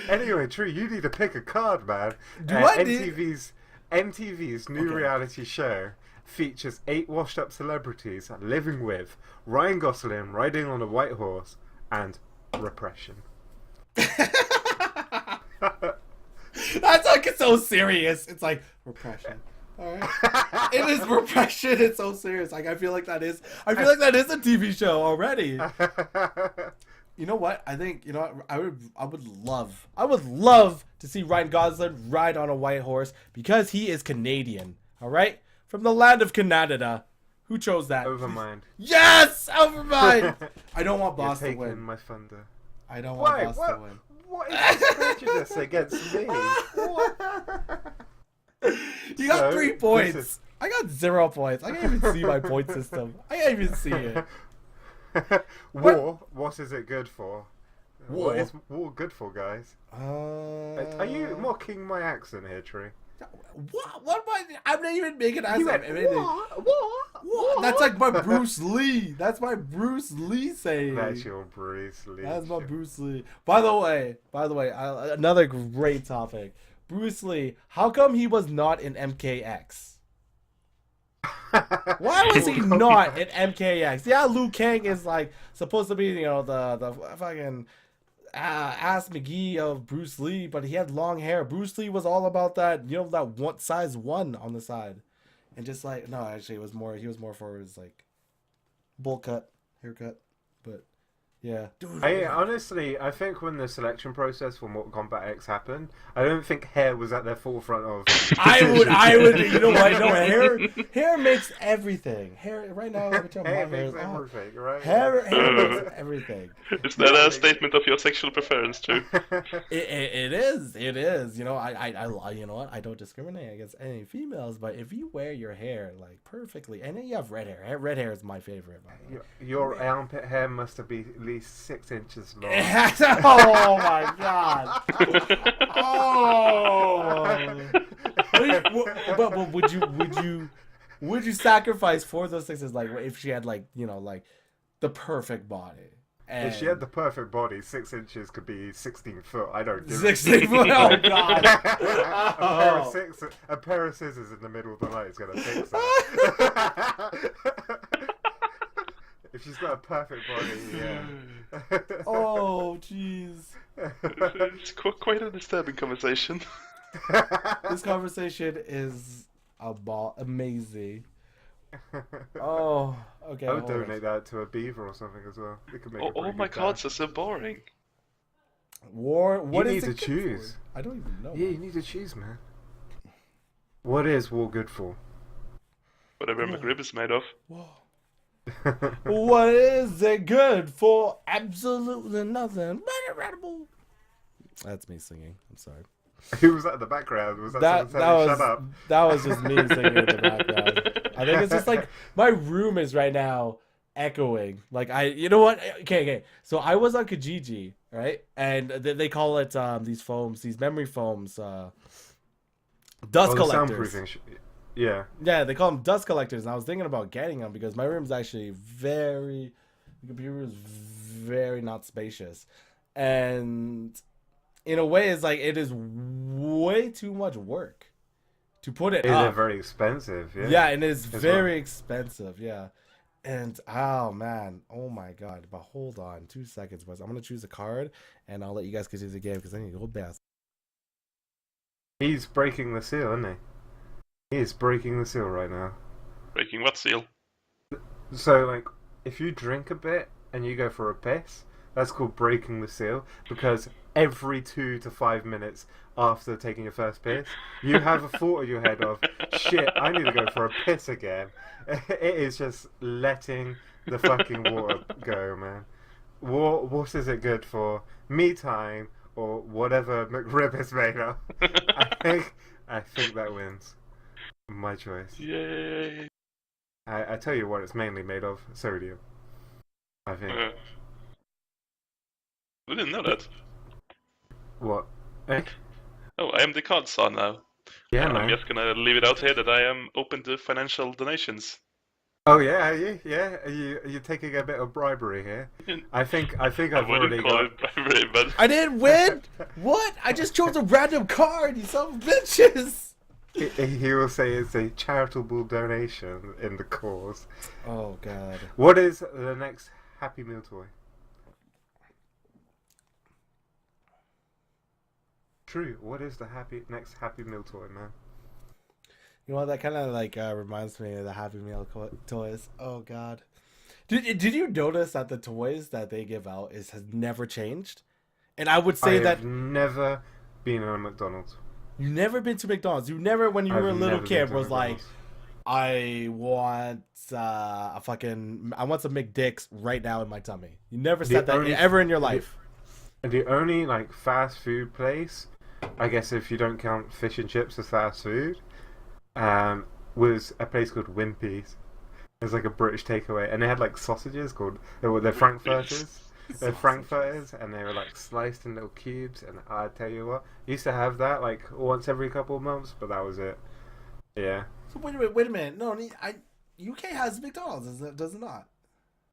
Anyway, True, you need to pick a card, man. Do I MTV's new reality show features 8 washed-up celebrities living with Ryan Gosling riding on a white horse and repression. That's like it's so serious. It's like repression. All right. It is repression. It's so serious. Like I feel like that is a TV show already. You know what? I think I would love to see Ryan Gosling ride on a white horse because he is Canadian. All right, from the land of Canada. Who chose that? Overmind. Yes, Overmind. I don't want Boss to You're taking win. my thunder. I don't want Boss to win. What is this prejudice against me? You got 3 points. Is... I got 0 points. I can't even see my point system. I can't even see it. War? What is it good for? War? What is war good for, guys? Are you mocking my accent here, Tree? What am I'm not even making an accent. War? What? That's like my Bruce Lee. That's my Bruce Lee saying. That's your Bruce Lee. That's my Bruce Lee. By the way, another great topic. Bruce Lee. How come he was not in MKX? Why was he not in MKX? Yeah, Liu Kang is like supposed to be, the fucking ass McGee of Bruce Lee, but he had long hair. Bruce Lee was all about that, that one size 1 on the side, and just like no, actually, it was more. He was more for his like bowl cut, haircut, but. Yeah, dude. I think when the selection process for Mortal Kombat X happened, I don't think hair was at their forefront of. I would. You know what? Hair makes everything. Hair right now. Hair makes everything, right? Hair makes everything. Is that a statement of your sexual preference too? It is. I you know what? I don't discriminate against any females, but if you wear your hair like perfectly, and then you have red hair. Red hair is my favorite. Your armpit hair must have been at least 6 inches long. Oh my god! Oh. But would you sacrifice for those things? Like if she had like the perfect body. And if she had the perfect body, 6 inches could be 16 foot. I don't give 16 foot. Oh god! A pair of scissors in the middle of the night is gonna fix that. If she's got a perfect body, yeah. Oh jeez. It's quite a disturbing conversation. This conversation is amazing. Oh, okay. I would donate that to a beaver or something as well. We could make all my cards are so boring. War. What you is need it to choose. For? I don't even know. Yeah, you need to choose, man. What is war good for? Whatever McRib is made of. Whoa. What is it good for? Absolutely nothing. That's me singing. I'm sorry. Who was that in the background? Was that someone telling shut up? That was just me singing in the background. I think it's just like my room is right now echoing. Like you know what? Okay. So I was on Kijiji, right? And they call it these memory foams, dust collectors. Yeah. Yeah, they call them dust collectors, and I was thinking about getting them because my room is actually the computer is very not spacious, and in a way, it's like it is way too much work to put it up. They're very expensive. Yeah. Yeah, and it's very expensive. Yeah, and oh man, oh my god! But hold on, 2 seconds, boys. I'm gonna choose a card, and I'll let you guys continue the game because I need to go best. He's breaking the seal, isn't he? He is breaking the seal right now. Breaking what seal? So, like, if you drink a bit and you go for a piss, that's called breaking the seal, because every 2 to 5 minutes after taking your first piss, you have a thought in your head of, shit, I need to go for a piss again. It is just letting the fucking water go, man. What is it good for? Me time or whatever McRib is made of? I think that wins. My choice. Yay! I tell you what it's mainly made of. Sodium. I think. We didn't know that. What? Eh? Oh, I am the card star now. Yeah, man. I'm just gonna leave it out here that I am open to financial donations. Oh yeah, are you? Yeah, are you taking a bit of bribery here? I think I've already got. Bribery, but... I didn't win. What? I just chose a random card. You son of bitches. He will say it's a charitable donation in the cause. Oh god. What is the next Happy Meal toy? True. What is the next Happy Meal toy, man? You know what? That kind of like reminds me of the Happy Meal toys. Oh god. Did you notice that the toys that they give out has never changed? And I would say that I've never been in a McDonald's. You never been to McDonald's. You never, when you were a little kid, was like, I want I want some McDicks right now in my tummy. You never said that ever in your life. The only like fast food place, I guess if you don't count fish and chips as fast food, was a place called Wimpy's. It was like a British takeaway, and they had like sausages called they're Frankfurters. They're Frankfurters, and they were like sliced in little cubes. And I tell you what, I used to have that like once every couple of months, but that was it. Yeah. So wait a minute. No, UK has McDonald's, does it not?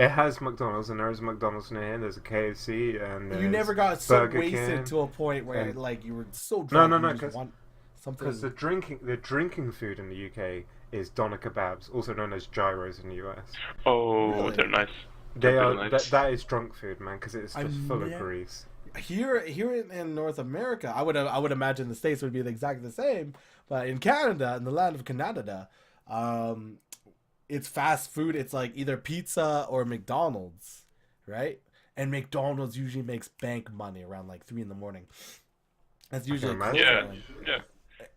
It has McDonald's, and there is McDonald's near here. There's a KFC, and You never got so Burger wasted King, to a point where and... like you were so drunk no, you just want something. Because the drinking food in the UK is doner kebabs, also known as gyros in the US. Oh, Really? they're nice. They are really nice. that is drunk food, man, because it's just full of grease. Here in North America, I would imagine the States would be exactly the same, but in Canada, in the land of Canada, it's fast food. It's like either pizza or McDonald's, right? And McDonald's usually makes bank money around like 3 a.m. That's usually yeah.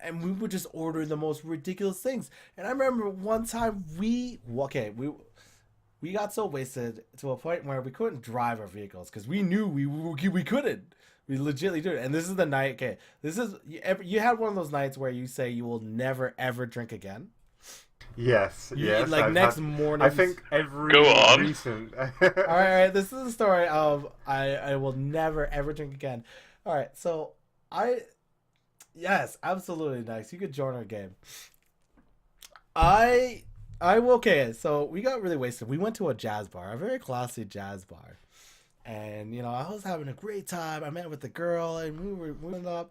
And we would just order the most ridiculous things. And I remember one time we got so wasted to a point where we couldn't drive our vehicles because we knew we couldn't. We legitimately do it. And this is the night. Okay, this is you had one of those nights where you say you will never ever drink again. Yes. Like I've next morning. I think every Go on. recent. all right. This is the story of I will never ever drink again. All right. So yes, absolutely nice. You could join our game. Okay. So we got really wasted. We went to a jazz bar, a very classy jazz bar, and I was having a great time. I met with the girl, and we went up.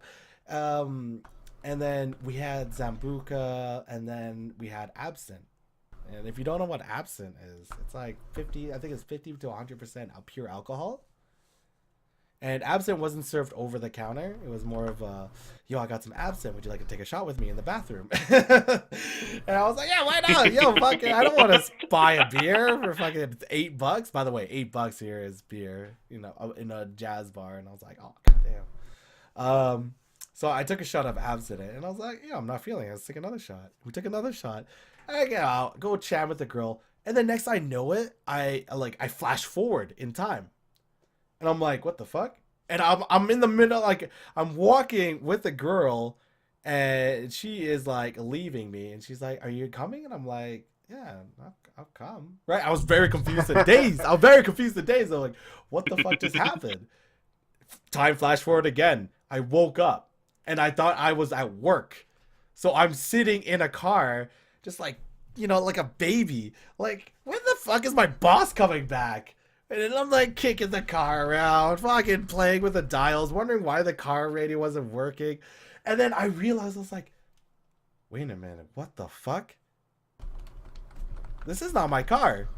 And then we had Zambuca, and then we had absinthe. And if you don't know what absinthe is, it's like 50 to 100% of pure alcohol. And absinthe wasn't served over the counter. It was more of a, I got some absinthe. Would you like to take a shot with me in the bathroom? And I was like, yeah, why not? Yo, fuck it. I don't want to buy a beer for fucking $8. By the way, $8 here is beer, in a jazz bar. And I was like, oh, goddamn. So I took a shot of absinthe, and I was like, I'm not feeling it. Let's take another shot. We took another shot. I get out, go chat with the girl, and then next I know it, I flash forward in time. And I'm like, what the fuck? And I'm in the middle, like, I'm walking with the girl, and she is, like, leaving me. And she's like, are you coming? And I'm like, yeah, I'll come. Right? I was very confused and dazed. I'm like, what the fuck just happened? Time flash forward again. I woke up. And I thought I was at work. So I'm sitting in a car, just like, like a baby. Like, when the fuck is my boss coming back? And then I'm like kicking the car around, fucking playing with the dials, wondering why the car radio wasn't working. And then I realized, I was like, wait a minute, what the fuck? This is not my car.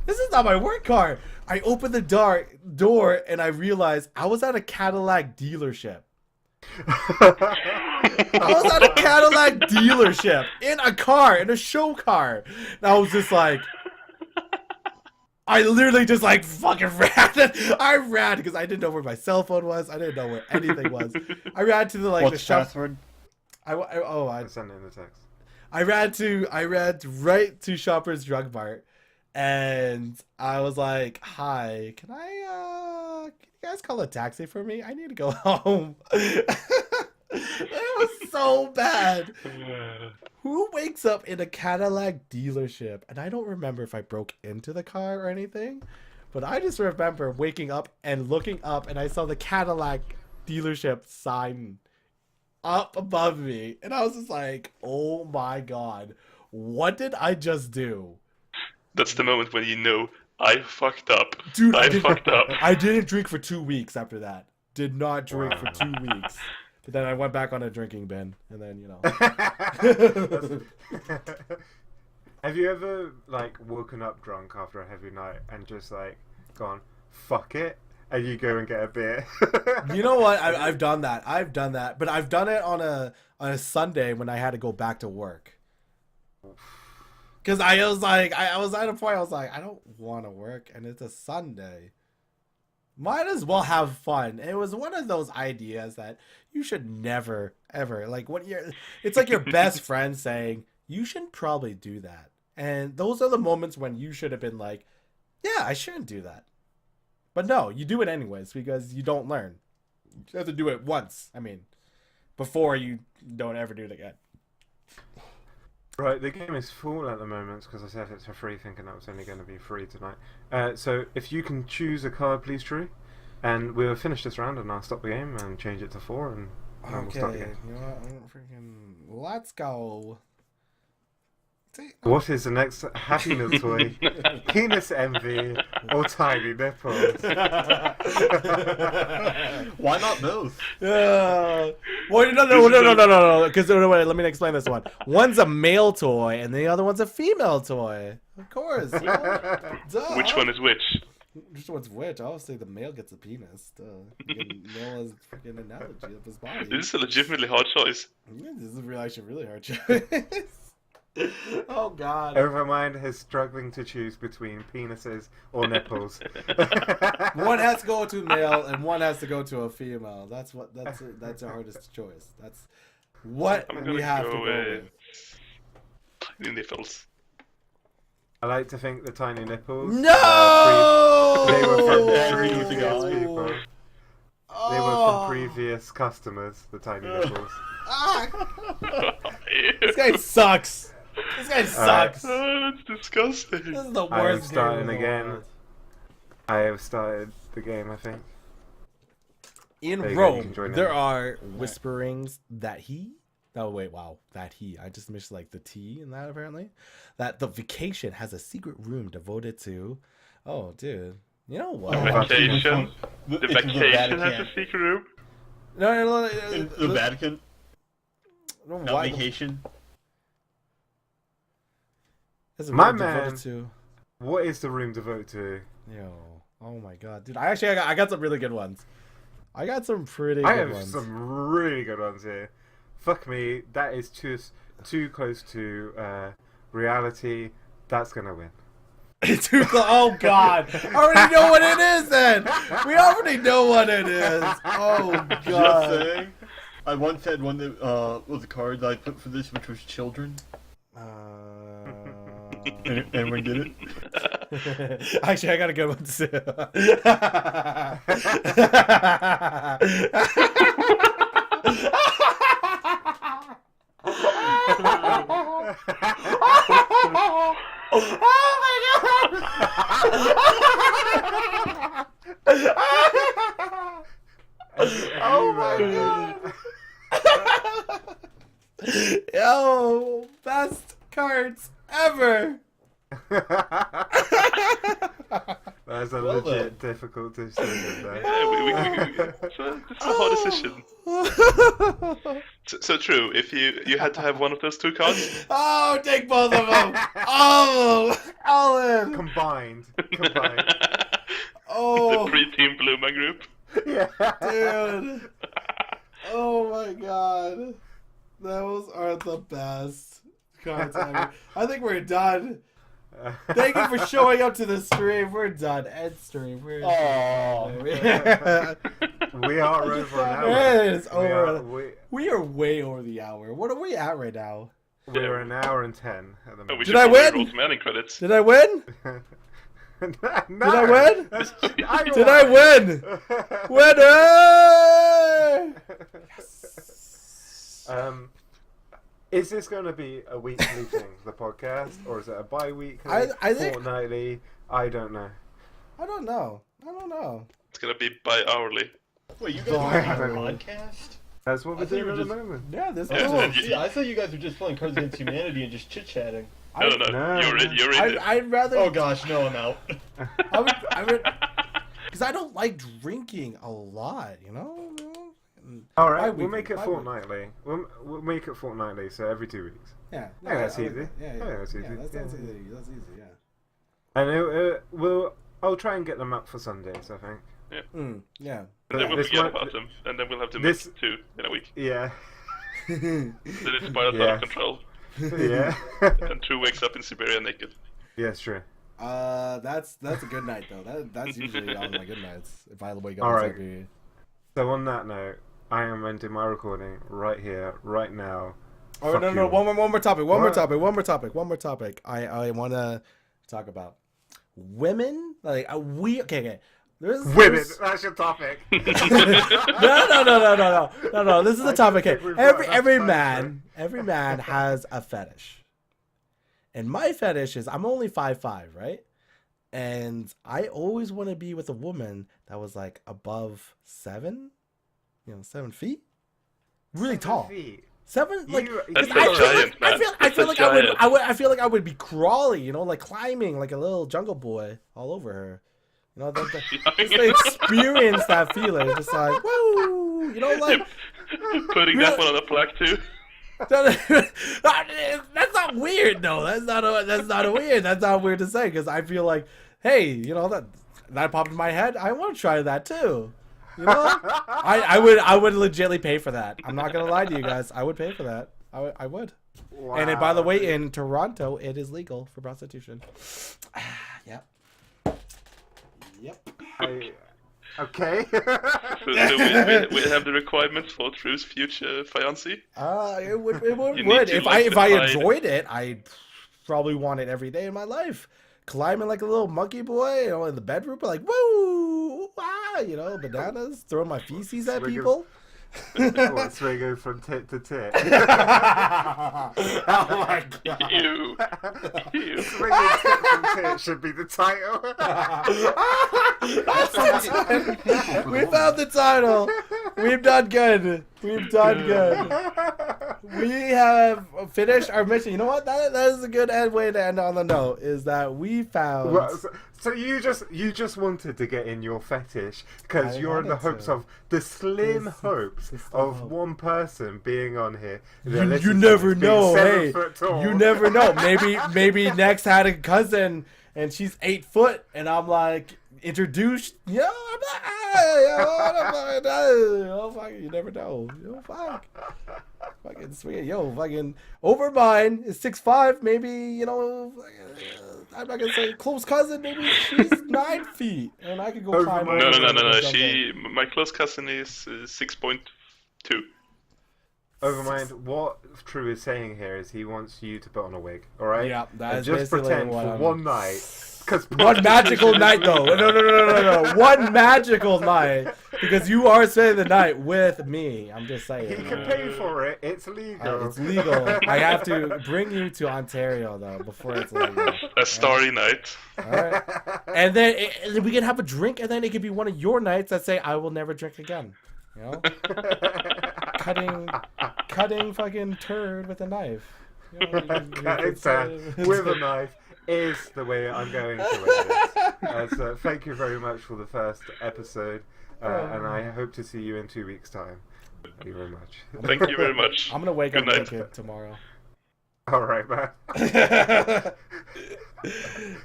This is not my work car. I opened the door and I realized I was at a Cadillac dealership. I was at a Cadillac dealership in a show car. And I was just like, I literally just like fucking ran. I ran because I didn't know where my cell phone was. I didn't know where anything was. I ran to the shop. Password? I sent it in the text. I ran right to Shoppers Drug Mart, and I was like, "Hi, can you guys call a taxi for me? I need to go home." It was so bad. Who wakes up in a Cadillac dealership? And I don't remember if I broke into the car or anything, but I just remember waking up and looking up, and I saw the Cadillac dealership sign up above me, and I was just like, oh my god, what did I just do? That's the moment when you know I fucked up. Dude, I fucked up. I didn't drink for 2 weeks after that. Did not drink for 2 weeks. But then I went back on a drinking bin, and then Have you ever woken up drunk after a heavy night and just gone, fuck it, and you go and get a beer? You know what? I've done that. But I've done it on a Sunday when I had to go back to work. Because I was at a point, I was like, I don't want to work, and it's a Sunday. Might as well have fun. It was one of those ideas that you should never, ever, it's like your best friend saying, you should probably do that. And those are the moments when you should have been like, yeah, I shouldn't do that. But no, you do it anyways because you don't learn. You have to do it once. Before you don't ever do it again. Right, the game is full at the moment because I said it's for free, thinking that was only going to be free tonight. So if you can choose a card, please, True, and we'll finish this round, and I'll stop the game and change it to 4, and we'll start again. You know what? Let's go. What is the next Happy Meal toy? Penis envy or tiny nipples? Why not both? Well, no. Because wait, let me explain this one. One's a male toy, and the other one's a female toy. Of course. You know? Duh. Which one is which? Which one's which? Obviously, the male gets a penis. The male has freaking analogy of his body. This is a legitimately hard choice. Yeah, this is actually really hard choice. Oh God. Overmind is struggling to choose between penises or nipples. One has to go to a male and one has to go to a female. That's the hardest choice. That's what we have to go with. Tiny nipples. I like to think the tiny nipples. No! They were from Angry with the previous guy. people. Oh. They were from previous customers. The tiny nipples. This guy sucks. This guy sucks. Oh, that's disgusting. This is the I am worst game. starting in the again. world. I have started the game, I think. In There you go, you Rome, can join there in. are whisperings that he. Oh wait, wow, that he. I just missed like the T in that apparently. That the vacation has a secret room devoted to. Oh, dude, you know what? Vacation. The It's vacation has a Vatican. secret room. No. In the Vatican? No, Not why- vacation? There's a My room devoted man. to. What is the room devoted to? Yo, oh my god, dude! I got some really good ones. I got some pretty good I have ones. some really good ones here. Fuck me, that is too close to reality. That's gonna win. Too close. Oh god, I already know what it is. Then we already know what it is. Oh Just god. saying. I once had one that was a card that I put for this, which was children. Anyone get it? Actually, I got a good one too. Oh my god! Oh my god! Yo, best cards ever. That's a Well legit difficult decision there. Yeah, it's a hard decision. So true. If you had to have one of those two cards, Oh, take both of them. Oh, all in. Combined. Oh, the pre-team Bluma group. Yeah. dude. Oh my god. Those are the best cards ever. I think we're done. Thank you for showing up to the stream. We're done. End stream. We're Aww. We are over an hour. It is We over. are, We are way over the hour. What are we at right now? we're an hour and 10 at the Oh, we moment. Did should I probably win? roll some ending credits. Did I win? No, Did I win? I Did I win? Winner! Is this going to be a weekly thing, the podcast, or is it a bi-weekly, I think- fortnightly? I don't know. I don't know. It's gonna be bi-hourly. Wait, you guys Boy, are I on a don't know. podcast? That's what I we're thought you doing were at the just- moment. Yeah, this Yeah, is Oh, you- see, I thought you guys were just playing Cards Against Humanity and just chit-chatting. No. No. You're in it. I'd rather. Oh gosh, no, I'm out. I would, because I don't like drinking a lot. You know. All right, Bi-weekly, we'll make it bi-weekly. fortnightly. We'll make it fortnightly, so every 2 weeks. Yeah. Yeah, that's I like easy. that. Yeah, Yeah, that's easy. That's Yeah. easy. That's easy. Yeah. And I'll try and get them up for Sundays, I think. Yeah. And then we'll This forget one- about them, and then we'll have to this- make 2 in a week. Yeah. Then it's spiraled out Yeah. of control, Yeah. and True wakes up in Siberia naked. Yeah, sure. That's a good night though. That's usually on my good nights if I wake up. All in right. Siberia. So on that note, I am ending my recording right here, right now. Oh Fuck no! you. One more topic. One more What? topic. I want to talk about women. Like okay. Women. That's your topic. No. This is the topic. Okay. think we've got Every enough every man has a fetish, and my fetish is I'm only 5'5", right? And I always want to be with a woman that was like above 7 feet, really 7 tall. feet. 7, like, That's I a giant, man. I feel That's like a giant. I feel like I would be crawling, you know, like climbing like a little jungle boy all over her. You know, just to experience that feeling, just like, woo, you know, like Putting that one on a plaque too. that's not weird, though. That's not weird. That's not weird to say because I feel like, hey, you know that popped in my head. I want to try that too. You know, I would legitimately pay for that. I'm not gonna lie to you guys. I would pay for that. I would. Wow. And by the way, in Toronto, it is legal for prostitution. Yep. Yep. Okay. So we have the requirements for True's future fiancé. It would You need to, if like, I decide. enjoyed it, I probably want it every day in my life. Climbing like a little monkey boy, you know, in the bedroom, like woo, ah, you know, bananas, throwing my feces at people. What, swinging from tit to tit? Oh my god! Ew. Ew. Swinging tit from tit should be the title. That's the title. We found the title. We've done good. We've done good. We have finished our mission. You know what? That is a good way to end on the note. Is that we found. Well, so you just wanted to get in your fetish because I you're in the wanted hopes to. of the slim hopes this of hope. one person being on here. You never know. Hey, you never know. Maybe Next had a cousin and she's 8 foot, and I'm like introduced. Yo, I'm like, hey, yo, fuck, you never know. Yo, fuck. Fucking sweet. Yo, fucking over mine is 6'5". Maybe, you know, I'm not gonna say close cousin. Maybe she's 9 feet, and I could go Over climb. mine. No. over My close cousin is 6.2. Overmind, what True is saying here is he wants you to put on a wig, alright? Yeah, that and is just basically pretend what for I'm- one night. Cause One magical night, though. No. One magical night, because you are spending the night with me. I'm just saying. He can pay for it. It's legal. It's legal. I have to bring you to Ontario though before it's legal. A starry night. All right. And then we can have a drink, and then it could be one of your nights that say I will never drink again. You know, cutting fucking turd with a knife. You know, Cutting turd with a knife is the way I'm going to end this. So thank you very much for the first episode, and I hope to see you in 2 weeks' time. Thank you very much. Thank you very much. I'm gonna wake Good up night. naked tomorrow. All right, man.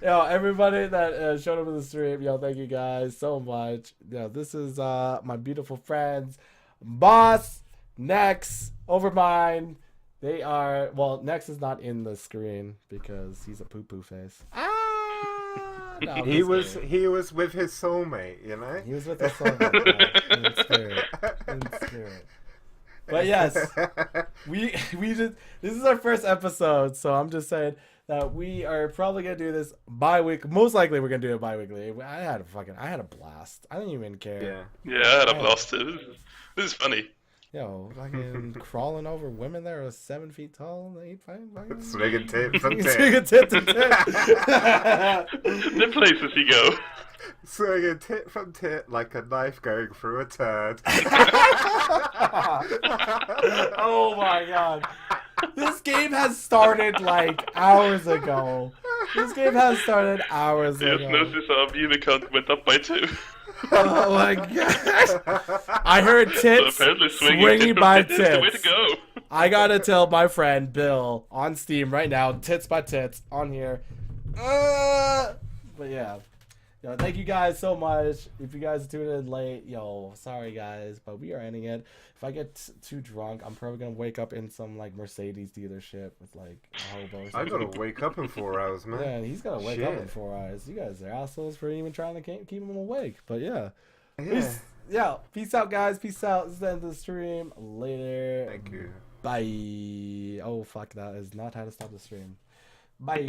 Yo, everybody that showed up in the stream, yo, thank you guys so much. Yo, this is my beautiful friends, Boss, Nex, Overmind. They are, well, Nex is not in the screen because he's a poo-poo face. No, I'm He just was kidding. with his soulmate, you know. He was with us all night, in spirit. In spirit. But yes, we just, this is our first episode, so I'm just saying that we are probably gonna do this bi-week. Most likely, we're gonna do it bi-weekly. I had a blast. I didn't even care. Yeah, I had a blast too. This is funny. Yo, fucking crawling over women that are 7 feet tall and 8 feet. Fucking Swinging tit from Swinging tit. tit to tit. The places you go. Swinging tit from tit like a knife going through a turd. Oh my god. This game has started like hours ago. This game has started hours Yes, ago. notice our viewer count went up by 2. Oh my gosh. I heard So tits apparently swinging by tit is the way to tits. go. I gotta tell my friend Bill on Steam right now, tits by tits on here. But yeah. Yo, thank you guys so much. If you guys tuned in late, yo, sorry guys, but we are ending it. If I get too drunk, I'm probably gonna wake up in some like Mercedes dealership with like a hobo or I something. gotta wake up in 4 hours, man. Yeah, and he's gotta wake up in Shit. 4 hours. You guys are assholes for even trying to keep him awake. But yeah. Yeah. Peace out, guys. Peace out. This is the end of the stream. Later. Thank you. Bye. Oh, fuck. That is not how to stop the stream. Bye.